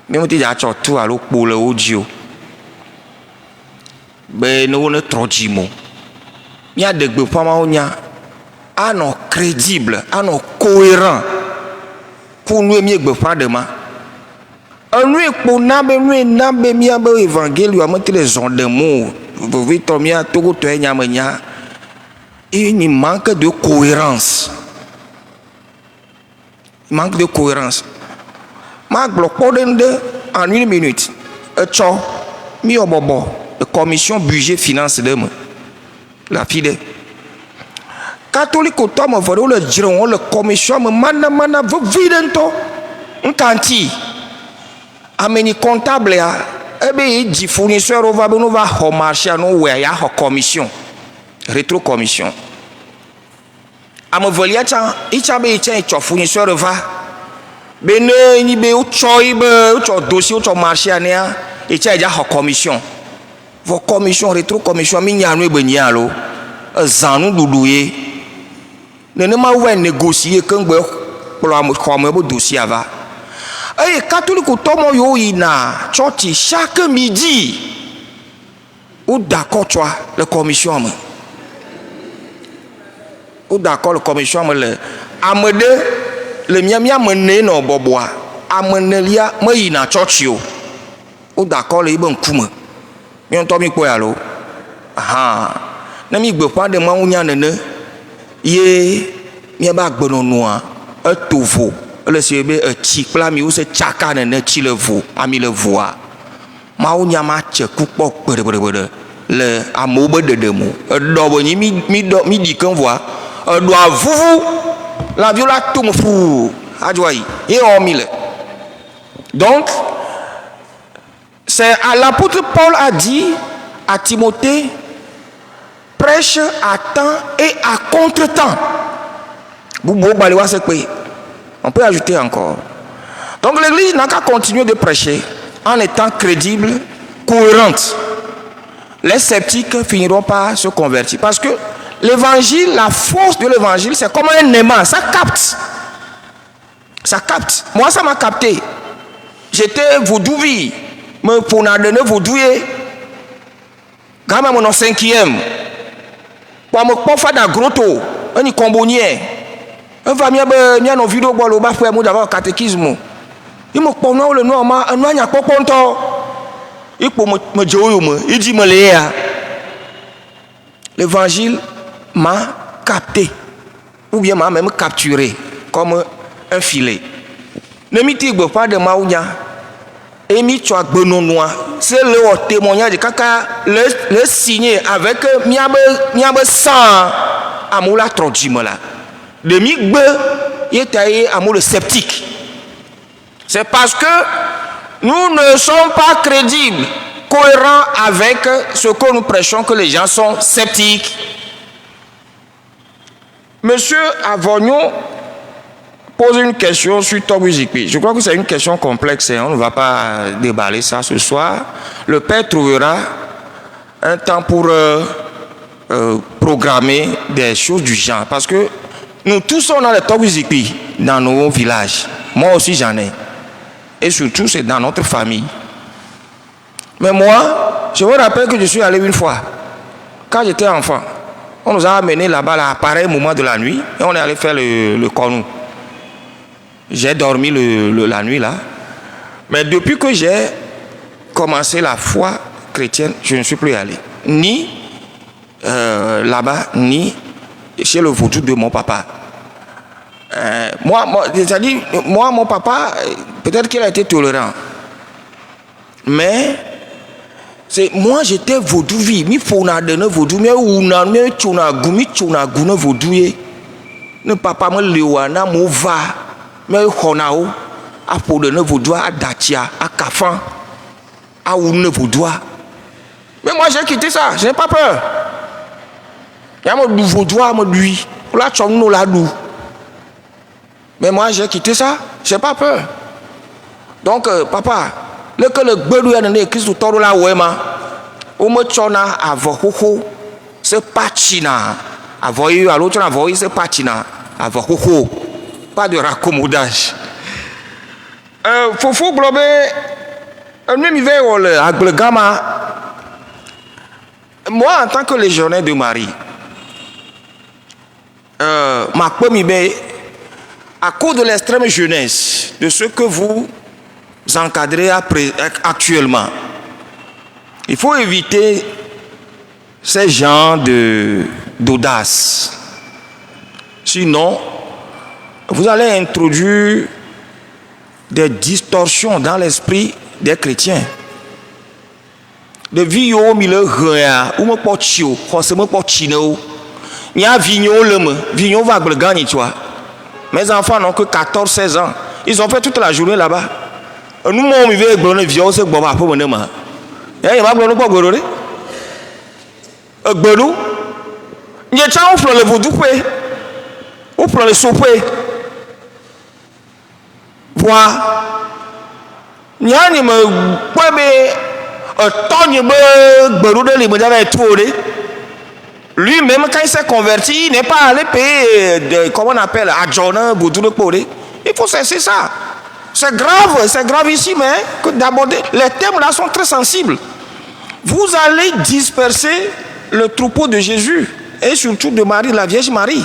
mi me te dza tsɔ tu alo kpo le wo dzi o be ne wo ne trɔ dzi mo mía de gbeƒã mawo nya anɔ crédible anɔ cohérent ku nu mi gbeƒã de ma enu ekpo na be mía be evangelio ame te le zɔn de mo vovitɔ mía togotɔ nya me nya il manque de cohérence. Manque de cohérence. Ma gblɔ kpɔ ɖe ŋu en 1 minute. Etsɔ mi wɔ bɔbɔ commission budget finance ɖe me la fi ɖe. Catholique tɔ me eve ɖewo le dzre wɔm le commission me mana vevi ɖe ŋutɔ. Nkanti ameni comptable ya ebe yi dzi fournisseur wo va be no va xɔ marché no wɔa ya xɔ commission rétro commission. Ame velia tsã itsa be itsa etsɔ fournisseur va be ne nyi be wotsɔ yi be wotsɔ dossier wotsɔ marché anea itsa edza xɔ commission vɔ commission rétro commission mi nya nu be nya alo ezã nuɖuɖu ye nenema va négocier keŋgbe kplɔ xɔ ame be dossier va eye catholique tɔmɔ yiwo yina tsɔtsi chaque midi wo d'accord tsɔa le commission me. Ou d'accord le commission me le ame ɖe le mia me ne nɔ bɔbɔa ame nelia me yina tsɔtsi o ou d'accord le yibe ŋkume mi ŋutɔ mi kpɔe alo ne mi gbeƒã ɖe Mawu nya nene ye miabe agbenɔnɔa eto vo le si be etsi kple ami wo se tsaka nene tsi le vo ami le voa mawo nya ma tse ku kpɔ kpeɖeɖeɖe le amewo be ɖeɖe mo eɖɔ be nyi mi ɖi keŋ voa eɖɔa vuvu lãviwo la to me ƒuu adzo ayi ye wɔ mi le. Donc c'est à l'apôtre Paul a dit à Timothée, prêche à temps et à contre-temps. On peut ajouter encore. Donc l'église n'a qu'à continuer de prêcher en étant crédible, cohérente. Les sceptiques finiront par se convertir. Parce que l'évangile, la force de l'évangile, c'est comme un aimant, ça capte. Ça capte. Moi, ça m'a capté. J'étais vaudouvi. Me pour n'a donné vaudouiller. Quand même, on est 5e. Pour me faire d'un gros taux, on est combonier. On va bien nos vidéos pour le bas pour avoir catéchisme. Il me prend le nom, on n'a pas content. Il peut me dire, il dit me léa. L'évangile m'a capté. Ou bien m'a même capturé comme un filet. Ne m'y tigre pas de maounia. Et mi tu as benonoa. C'est le témoignage de caca le signer avec miabe sang amoula trodjimela. De mi gbe yetaye amour le sceptique. C'est parce que nous ne sommes pas crédibles, cohérents avec ce que nous prêchons que les gens sont sceptiques. Monsieur Avognon pose une question sur Tobuzipi. Je crois que c'est une question complexe et on ne va pas déballer ça ce soir. Le Père trouvera un temps pour programmer des choses du genre. Parce que nous tous on a le Tobuzipi dans nos villages. Moi aussi j'en ai. Et surtout c'est dans notre famille. Mais moi, je me rappelle que je suis allé une fois. Quand j'étais enfant, on nous a amené là-bas à pareil moment de la nuit et on est allé faire le cornou. J'ai dormi la nuit là. Mais depuis que j'ai commencé la foi chrétienne, je ne suis plus allé. Ni là-bas, ni chez le vaudou de mon papa. C'est-à-dire, moi, mon papa, peut-être qu'il a été tolérant. Mais, moi, j'étais vaudou. Mi fona de ne vaudou. Mi ouna, mi tchona gumi, tchona gune vaudou. Ne papa me lewana, mouva. Mais honao a pour de ne vaudois à Datia, à Kafan, à Oune vaudois. Mais moi j'ai quitté ça, je n'ai pas peur. Il y a mon vaudois, mon lui, là tu nous la nous. Mais moi j'ai quitté ça, je n'ai pas peur. Donc papa, le que le bedou a donné Christ toro la ouema, ou me tchona à vohoho, c'est pachina. À voyer à l'autre, à voyer c'est pachina, à vohoho. Pas de raccommodage. Fofo globe, même il va à Gama. Moi, en tant que légionnaire de Marie, ma première, à cause de l'extrême jeunesse, de ce que vous encadrez actuellement, il faut éviter ces genres d'audace. Sinon, vous allez introduire des distorsions dans l'esprit des chrétiens. De vie au milieu ou me portio, forcément portino. Il y a vignon le vignon va gagner, tu vois. Mes enfants n'ont que 14-16 ans. Ils ont fait toute la journée là-bas. Nous, on vivait avec le vieux, c'est bon, pour mon aimant. Il y a un peu de gororé. Un gorou. Il y a un peu de vaudou, ou pour le souper. Voilà. Nyani me kwebe tonye be gberude li me trouvé. Lui-même quand il s'est converti, il n'est pas allé payer comment on appelle adjona boudou poré. Il faut cesser ça. C'est grave ici mais que d'aborder les thèmes là sont très sensibles. Vous allez disperser le troupeau de Jésus et surtout de Marie, la Vierge Marie.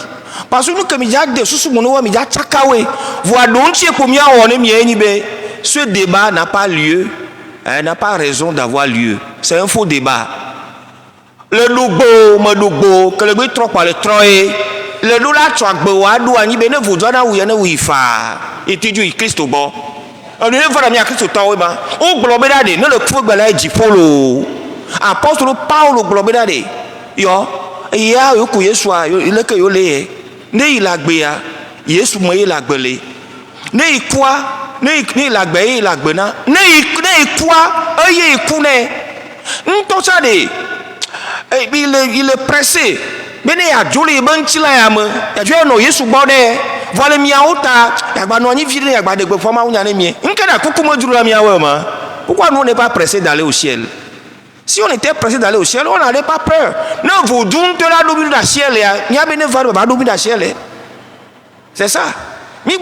Parce que nous comme il y a des sous mon il y a tchakawe. Voilà donc combien on est bien. Ce débat n'a pas lieu, n'a pas raison d'avoir lieu. C'est un faux débat. Le loubo, que le bruit trop par le troye, le loula tchakbo, adou ani bene vous donne ou yana wifa. itiju Kristo bo onu ne fara mi Kristo tawo ba o gbobe dade no le ku gbala ji polo apostole Paulo gbobe dade yo ya yo ku Yesu a ile ke yo le ne ilagbe ya Yesu mo ilagbele ne ikwa ne ilagbe ilagbena ne ikwa oye ikune nto sade il est pressé bene ya joli banchila ya me ya jo no Yesu gbo de vole mi auta ya gba no ni vide ya gba de gbe forma unya ne mi nke da kuku mo juru la mi awe ma pourquoi nous on n'est pas pressé d'aller au ciel? Si on était pressé d'aller au ciel, on n'aurait pas peur. Non, vous doutez la double de ciel, il y a bien une double de ciel. C'est ça. Mais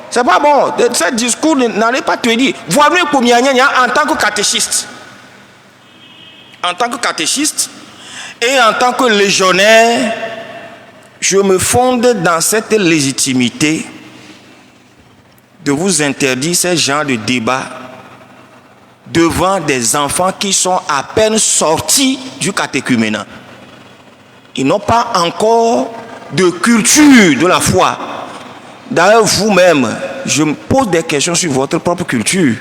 c'est pas bon. Ce discours n'allait pas te dire. Voyez pour moi en tant que catéchiste. En tant que catéchiste et en tant que légionnaire, je me fonde dans cette légitimité de vous interdire ce genre de débat devant des enfants qui sont à peine sortis du catéchuménat. Ils n'ont pas encore de culture de la foi. D'ailleurs, vous-même, je me pose des questions sur votre propre culture.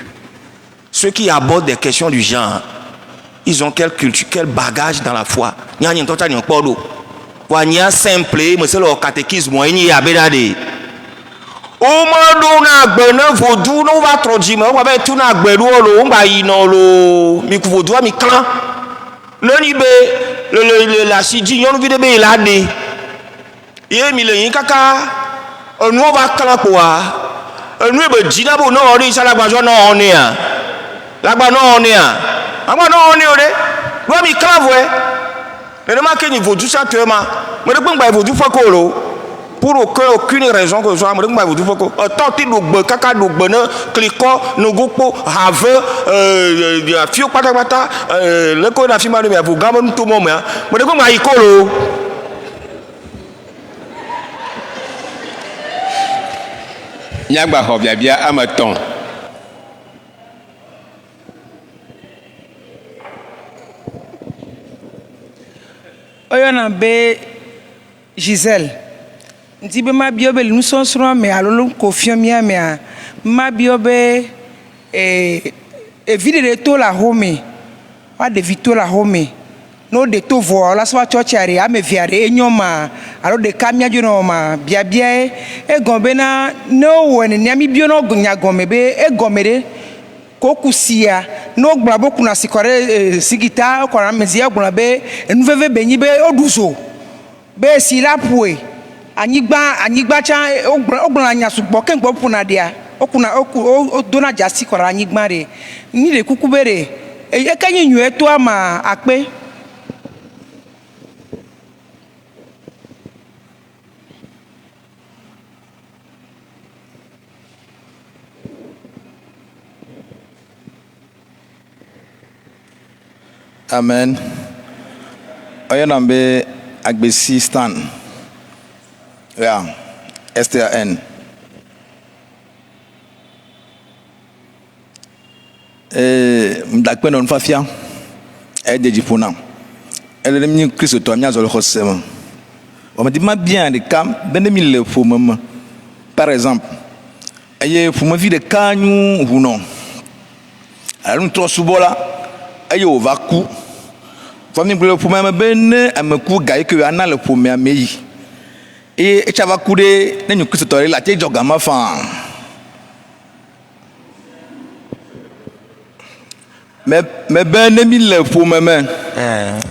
Ceux qui abordent des questions du genre, ils ont quelle culture, quel bagage dans la foi? Il y a un simple, mais c'est le catéchisme, il y a o ma do na gbe na vodu no va troji me wa be tu na gbe ru lo ngba yi no lo mi ku vodu mi kan lo ni be le la siji yon vi de be la de ye mi le yin kaka onu va kan po wa onu e be jina bo no ri sala gba jo no oni a lagba no oni a agba no oni o de wa mi kan vo e le ma ke ni vodu sa te ma me de gba vodu fa ko lo pour aucune raison que ce soit, je vous dis que tant que nous caca nous bonheur cliquons nous goupons have fio pata pata le co na fima de vous gamon tout moment mais de comment ikolo nyagba ho bia amaton oyona be Gisèle nti be ma bio be lu sonsron me alolo confiant mia me ma bio be vide de to la home wa de vito la home no de to vo la so church are ame viare enyoma alo de kamia jono ma bia e gombe na no woni ni ami bio no nya gombe be e gomere ko kusia no gba boku na sikore sigita ko na mezia gba be enuveve benyi be oduzo be si la poe anyigba cha ogbon anya sugbo kengbo puna dia okuna oku dona jasi kora anyigba re ni le kukubere e kanyi nyu eto ama akpe Amen. Oyanambe agbesi stand. Yeah, STN. Mdakpe non fafia. De jipona. Elle est venue Christ toi mia zolo khosema. On me dit ma bien de cam ben mille fo maman. Par exemple, aye fo ma vie de kanyu huno. Alors nous trop subola aye o va coup. Famille pour le fo ma ben am coup gaay que ana le fo me meyi. Et chava coude nenyu Christ toi la te joga ma fan. Mais ben mille fo maman.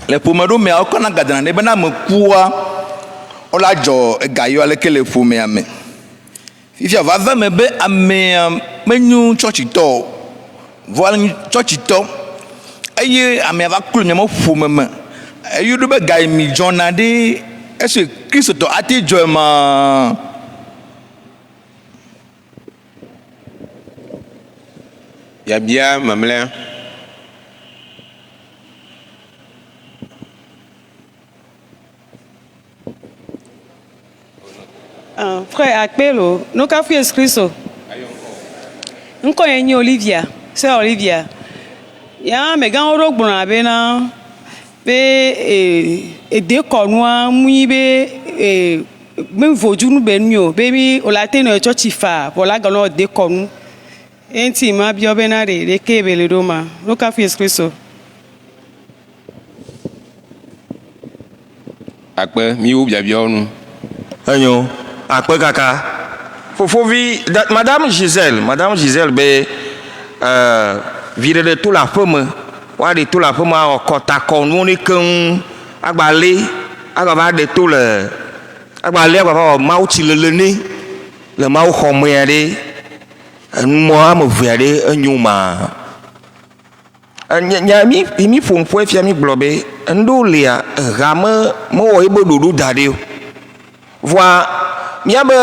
Le pomado me akona gadana ne bana mekua ola jo gayo aleke le fome ame fifia va va me be ame menyu church to voila church to aye ame va kulu me mo fome me ayu do be gay mi jonade est-ce Christ to ati jo ma ya bia mamle frère Akpelo, nous avons fait Christo. Nous connaissons Olivia, c'est Olivia. Il y a un gars qui a été et deux cornois, mouillé, me voju nu be nu o baby o la te no church fa vola gano de konu enti ma bi obena de kebele do ma no ka fi Kristo akpe mi wo biabia onu enyo akpe kaka fofovi madame Gisèle be vire de tout la femme wa de tout la femme o kota konu ni kan agbale agba de tout le agbale agba ma uti le ma xɔ me de mo am ve de enyuma nya mi fon fo efia mi globe ndo lia rame mo wo ibo dodo dade voi mia be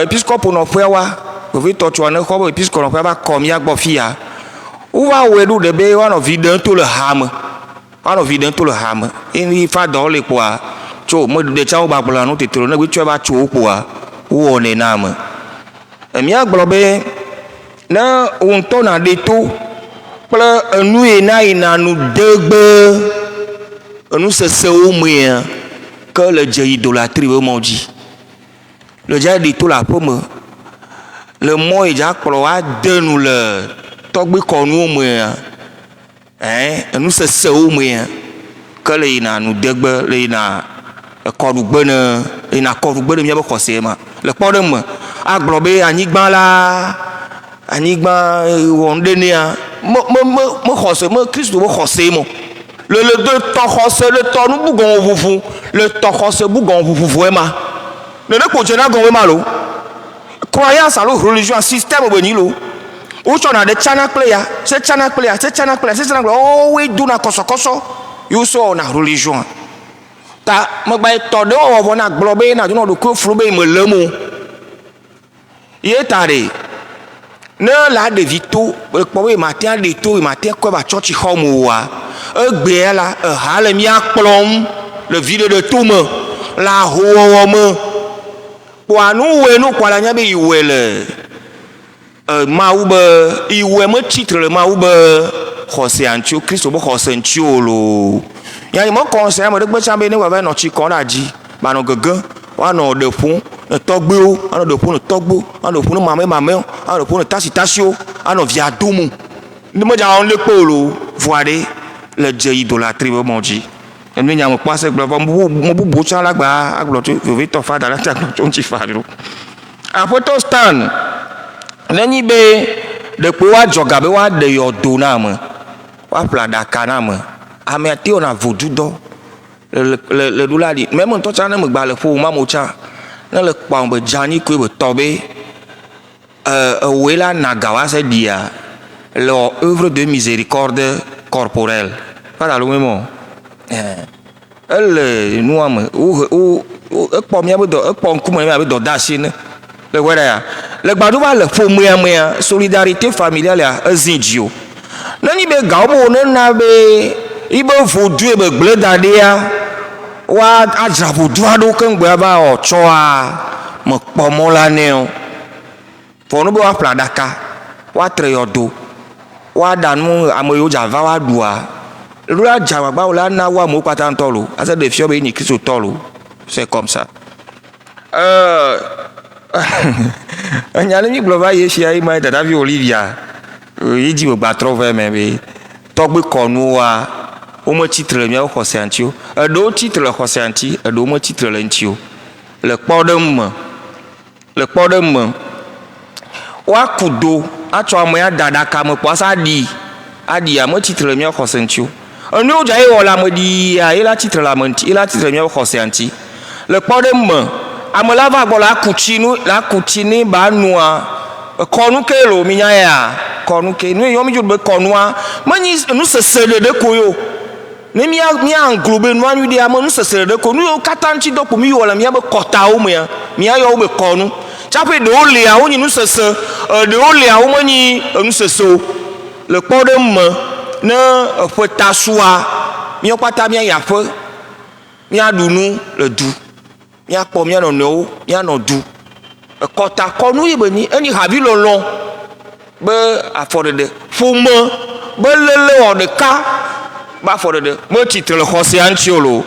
episcope no fo wa vi to twa ne ko episcope no fo ba kom ya gbo fia u wa we do de be one of vidant to le ham in fa do le kwa cho mo de cha ba bla no tetro na gbe twa ba cho kwa wo ne na ma mia globe na un to na de to ple enu ina nu degbe enu se o me que le dieu idolâtrie ve mon dit le dieu de tout la pomme le mo ja kpro a de nu le togbe konu me enu se o me que le ina nu degbe le ina korugbe ne ina korugbe mi be kose ma le kpodem aglobe anyigba la anyigba wonde ne a mo xɔse mo Kristo mo xɔse mo le de tɔ xɔse le tɔ nu bugon vuvu le tɔ xɔse bugon vuvu ema ne ko jena gon ema lo croyance alo religion système be ni lo o chona de chana player se chana player o we do na kosokoso you so na religion ta mo gba tɔ de o na globe na do no do ko flu be me lemo ye tare ne la de vito kpowe matin de to matin ko ba church home wa egbe la ha le mi akplom le vide de tout me la ho me po anu we no kwa la nya be iwe le ma u be iwe me titre le ma u be xose antio Kristo bo xose antio lo ya mo conseil mo de gbe chambe ni wa ba no chi kon da ji ba no gege wa no de fun togbe o ano de fun togbo ano fun mame ano fun tasio ano via domu ni mo ja on le polo voire le dieu idolâtrie mon dit emi nya mo passe gbe mo bu cha la gba aglo to vi to fa da la ta to ti fa ro apoto stand leni be de po wa joga be wa de yo do na mo wa plada kana mo ame ati ona vodu do le douladi même to cha na mo gba le fo ma mo cha na le kpam be jani ko be tobe wela nagawa se dia leur œuvre de miséricorde corporelle pas le même elle nous am ou kpam ya be do kpam kuma ya be do dasine le wera le gbadu ba le fo moya solidarité familiale a zinjio nani be gawo ne na be ibe vodu e be gble dadea wa ajabu duado kan gbe ba o choa mo pomo la ne o fo no be wa pladaka wa treyodo wa danu amoyo java wa dua lu ajawa ba la na wa mo pata ntolo asa de fio be ni Kristo tolo c'est comme ça anyale mi glova ye shi ai mai dada vi Olivia yiji mo gba trove me be togbe konu wa o mo titre mi o xose antio do titre xose anti do mo titre le antio le kpodem wa kudo acho amo ya dada ka mo posa adi a mo titre mi o xose antio onu o ja e wala mo di a ila titre la manti ila titre mi o xose anti le kpodem amola va gbo la kuchini ba nua konu ke lo mi nya ya konu ke nu yo mi ju be konu a mani nu sesede de koyo ne mi englobe no anu dia mo nsesere de ko nu katanchi do po mi wala mi be kota o mo ya mi ayo o be konu chape de o le a o ni nu sese de o le a o mani nu seso le kpode mo na fota soa mi o pata mi ya fo mi adunu le du mi akpo mi no no mi no du kota konu ye be ni eni habi lolon be afode de fo mo be lele o de ka ba for de mo titre le xose antiolo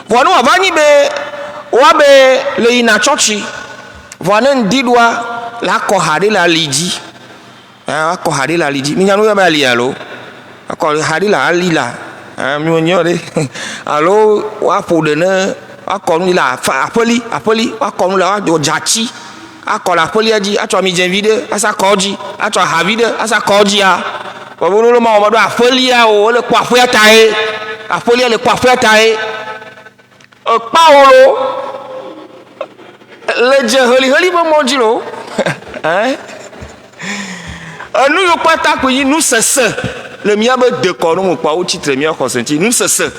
wonu avani be wabe le yina chɔtsi vɔ ne ŋdiɖoa la kɔ ha ɖe le ali dzi akɔ ha ɖe le ali dzi mi nya nu yɔ be ali alo akɔ ha ɖe le ali la mi nyɔ ɖe alo woaƒo ɖe ne woakɔ nu le aƒeli woakɔ nu le woadzɔ dzatsi akɔ le aƒelia dzi atsɔ amidzevi ɖe asa kɔ dzi atsɔ ahavi ɖe asa kɔ dzia bɔbɔ nu le ma wɔ me ɖo aƒelia o wole kpɔ aƒea ta ye aƒelia le kpɔ aƒea ta ye ekpawo lo le dze heliheli be mɔ dzi lo enu yiwo kpata koe yi nu sese le miabe dekɔnu me kpɔ wotsitre mia xɔse ŋuti nu sese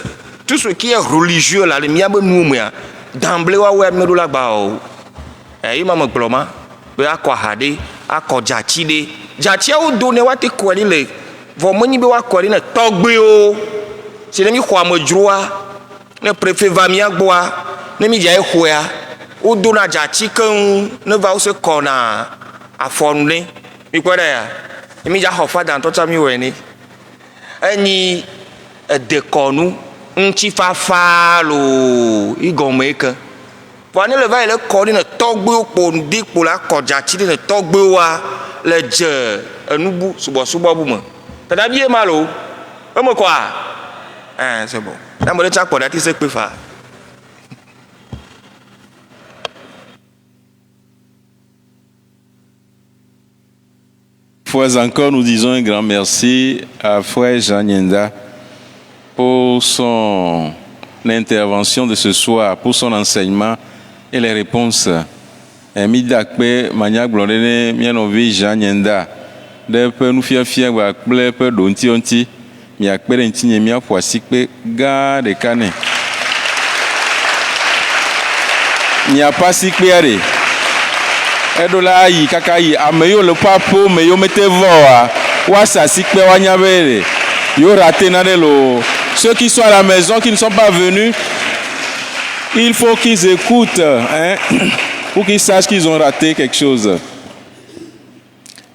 tout ce qui est religieux la le miabe nuwo mea d'emblée woawoe meɖo la gba o yi ma me gblɔ ma be akɔ aha ɖe akɔ dzatsi ɖe dzatsiawo do ne woate kɔe ɖi le vɔ menyi be woakɔe ɖi ne tɔgbewo si ne mi xɔ amedzroa ne préfet va mia gbɔa ne mi dza exɔa wodona dzatsi keŋ ne va wo se kɔna afɔnu ne mi kpɔ ɖa ya ne mi dza xɔ fada ŋutɔ tsa mi wɔe ne enyi dekɔnu ŋutifafa lo igɔme ke vɔ ne le va yi le kɔ ɖi ne tɔgbewo kpo ŋdi kpo la kɔ dzatsi ɖi ne tɔgbewoa le dze enubu subɔsubɔ bu me tadabi ye ma lo eme kɔa c'est bon na me ɖe tsa kpɔ ɖa ti se kpe fa. Une fois encore, nous disons un grand merci à Frère Jean Nyenda pour son intervention de ce soir, pour son enseignement et les réponses. Midakpe Maniak Blondene, Mianovi Jean Nyenda, de peu nous fier va plaire peu d'onti, miakpe d'intine mia poissikpe ga de cane. Il n'y a pas si clair. Edola yi kaka yi ameyo le papo meyo mete voa wa sasikpe wa nyabere yo raté na de lo ceux qui sont à la maison qui ne sont pas venus il faut qu'ils écoutent pour qu'ils sachent qu'ils ont raté quelque chose.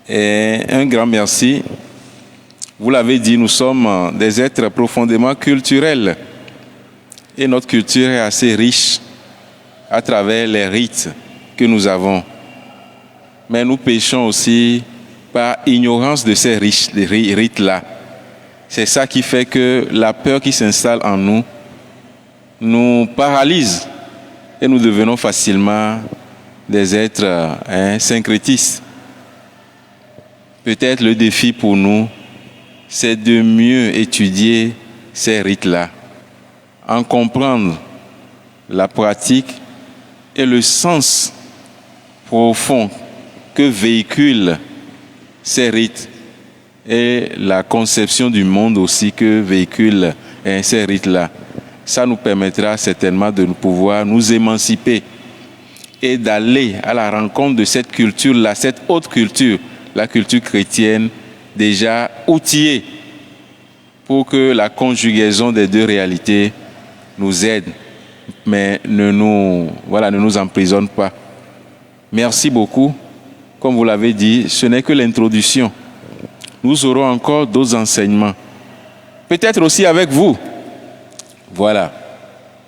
Et un grand merci. Vous l'avez dit, nous sommes des êtres profondément culturels et notre culture est assez riche à travers les rites que nous avons. Mais nous péchons aussi par ignorance de ces rites-là. C'est ça qui fait que la peur qui s'installe en nous nous paralyse et nous devenons facilement des êtres syncrétistes. Peut-être le défi pour nous, c'est de mieux étudier ces rites-là, en comprendre la pratique et le sens profond que véhiculent ces rites et la conception du monde aussi que véhiculent ces rites-là. Ça nous permettra certainement de pouvoir nous émanciper et d'aller à la rencontre de cette culture-là, cette haute culture, la culture chrétienne, déjà outillée pour que la conjugaison des deux réalités nous aide, mais ne nous emprisonne pas. Merci beaucoup. Comme vous l'avez dit, ce n'est que l'introduction. Nous aurons encore d'autres enseignements. Peut-être aussi avec vous. Voilà.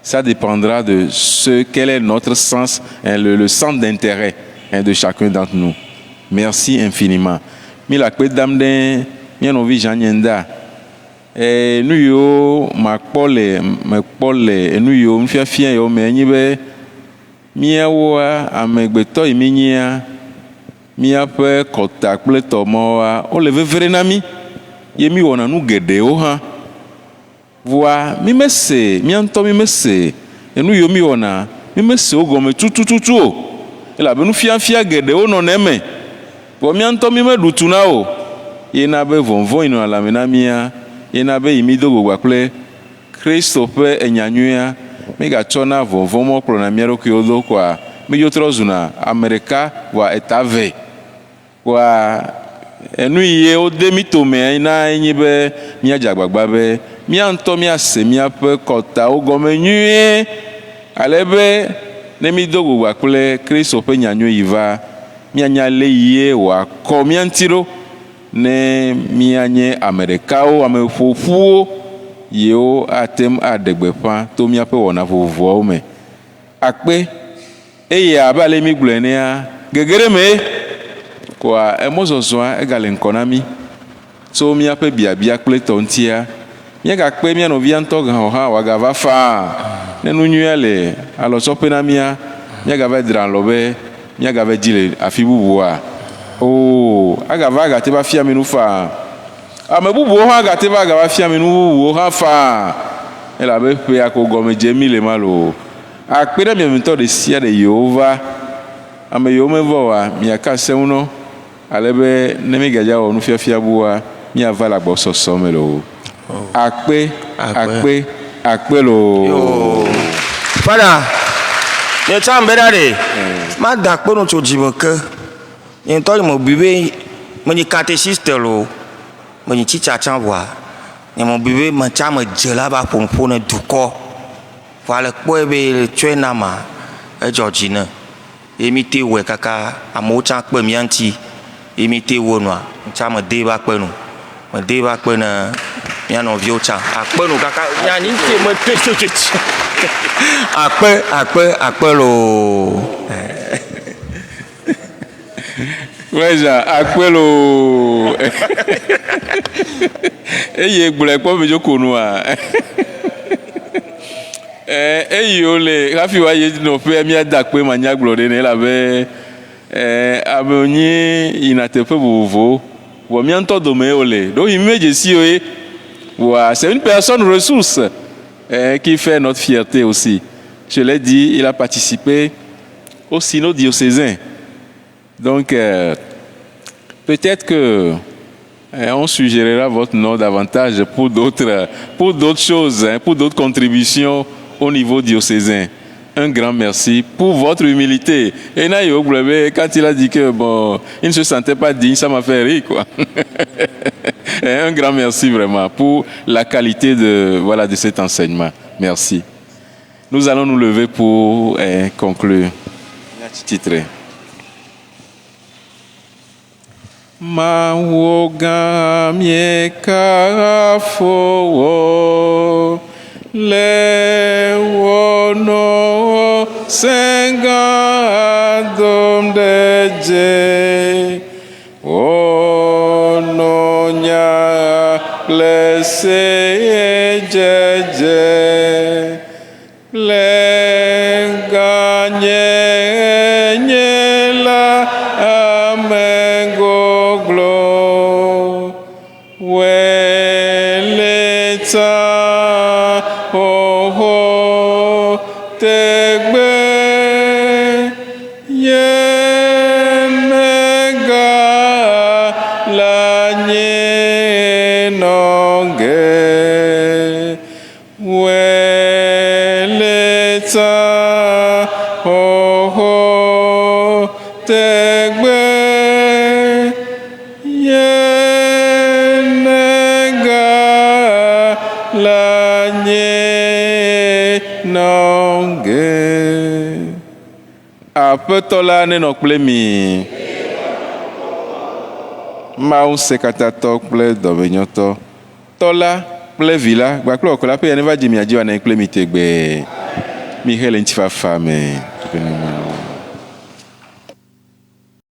Ça dépendra de quel est notre sens, le centre d'intérêt de chacun d'entre nous. Merci infiniment. Milakpe damde, mianovi Jean Nyenda. Nous yo makpole, nous yo mfiafia yo menyibe miawa amegbeto iminia. Miaƒe kɔta kple tɔmɔwoa wole vevre na mi ye mi wɔna nu geɖewo hã voa mi mese mia ŋutɔ mi mese enu yiwo mi wɔna mi mese wo gɔme tutututu o elabe nufiafia geɖewo nɔ ne me vɔ mia ŋutɔ mi meɖu tu na o yena be vɔvɔ yi nɔ alame na mia yena be yi mi do gbogba kple Kristo ƒe enyanyuia mi gatsɔ na vɔvɔ mɔ kplɔna mia ɖokuiwo do koa mi dzo trɔ zuna ame ɖeka voa eta ve. Wa enu ye wode mi tome na enyi be miadze agbagba be mia ŋutɔ miase miaƒe kɔtawo gɔme nyuie ale be ne mi do gbogbo kple Kristo ƒe nyanyui yi va mianya le yie wòakɔ mia ŋuti ɖo ne mianye ame ɖekawo ame ƒoƒuwo yiwo atem aɖe gbeƒã to miaƒe wɔna vovovoawo me. akpe eye abe ale mi gblɔe nea gegere me koa emɔzɔzɔa egale ŋkɔ na mi tso míaƒe biabia kple tɔ ŋutia míagakpe mía nɔvia ŋutɔ hã wòagava faa ne nu nyuia le alɔtsɔƒe na mía míagava dra alɔ be míagava dzi le afi bubua o agava agate va fia mi nu faa ame bubuwo hã agate va agava fia mi nu bubuwo hã faa elabe ƒea ko gɔme dze mi le ma lo akpe ɖe mia ŋutɔ ɖe sia ɖe yewo va ame yewo mevɔ oa miaka seŋu nɔ ale be ne mi gadza wɔ nufiafia bua miava le agbɔsɔsɔ me lo akpe lo. Fada ne tsa mbe da de ma da akpe no tso dzime ke nye ŋutɔ mo bi be menyi catéchiste lo menyi tsitsatsa voa nye mo bi be me tsa me dze la ba ƒoƒo ne dukɔ voa le kpɔe be le tsɔe na ma edzɔ dzi ne ye mi te wɔe kaka amewo tsa kpe mia ŋuti ye mi te wɔ nua tsa me de ba kpe nu me de ba kpe ne mia nɔviwo tsa akpe nu kaka mia ni te me te akpe lo. Weja akpe lo. Eye gblɔe kpɔ me dzoko nua. Eyi ole hafi wa ye nɔƒe míada akpe ma nya gblɔ ɖe ne elabe ame nyi yina teƒe vovovowo vɔ mía ŋutɔ dome ole ɖo yi mi dze si o ye voa c'est une personne ressource qui fait notre fierté aussi. Je l'ai dit, il a participé au synode diocésain. Donc peut-être que on suggérera votre nom davantage pour d'autres choses, hein, pour d'autres contributions au niveau diocésain. Un grand merci pour votre humilité. Et Nayo, quand il a dit que bon, il ne se sentait pas digne, ça m'a fait rire, quoi. Un grand merci vraiment pour la qualité de cet enseignement. Merci. Nous allons nous lever pour conclure. Titre. Mawoga miekafo lewono senga dom deje ononya lese jeje lenganye nyela amengo glo weleta oho tegbe yenega la nye nonge weleta oho tegbe yenega la nye nonge apetola ne no kple mi Mawu sekatatɔ kple dɔmenyɔtɔ tɔla kple vi la gbakple ɔkɔla ƒe ya ne va dzi mia dzi wa ne kple mi tegbe mi he le ŋutifafa me.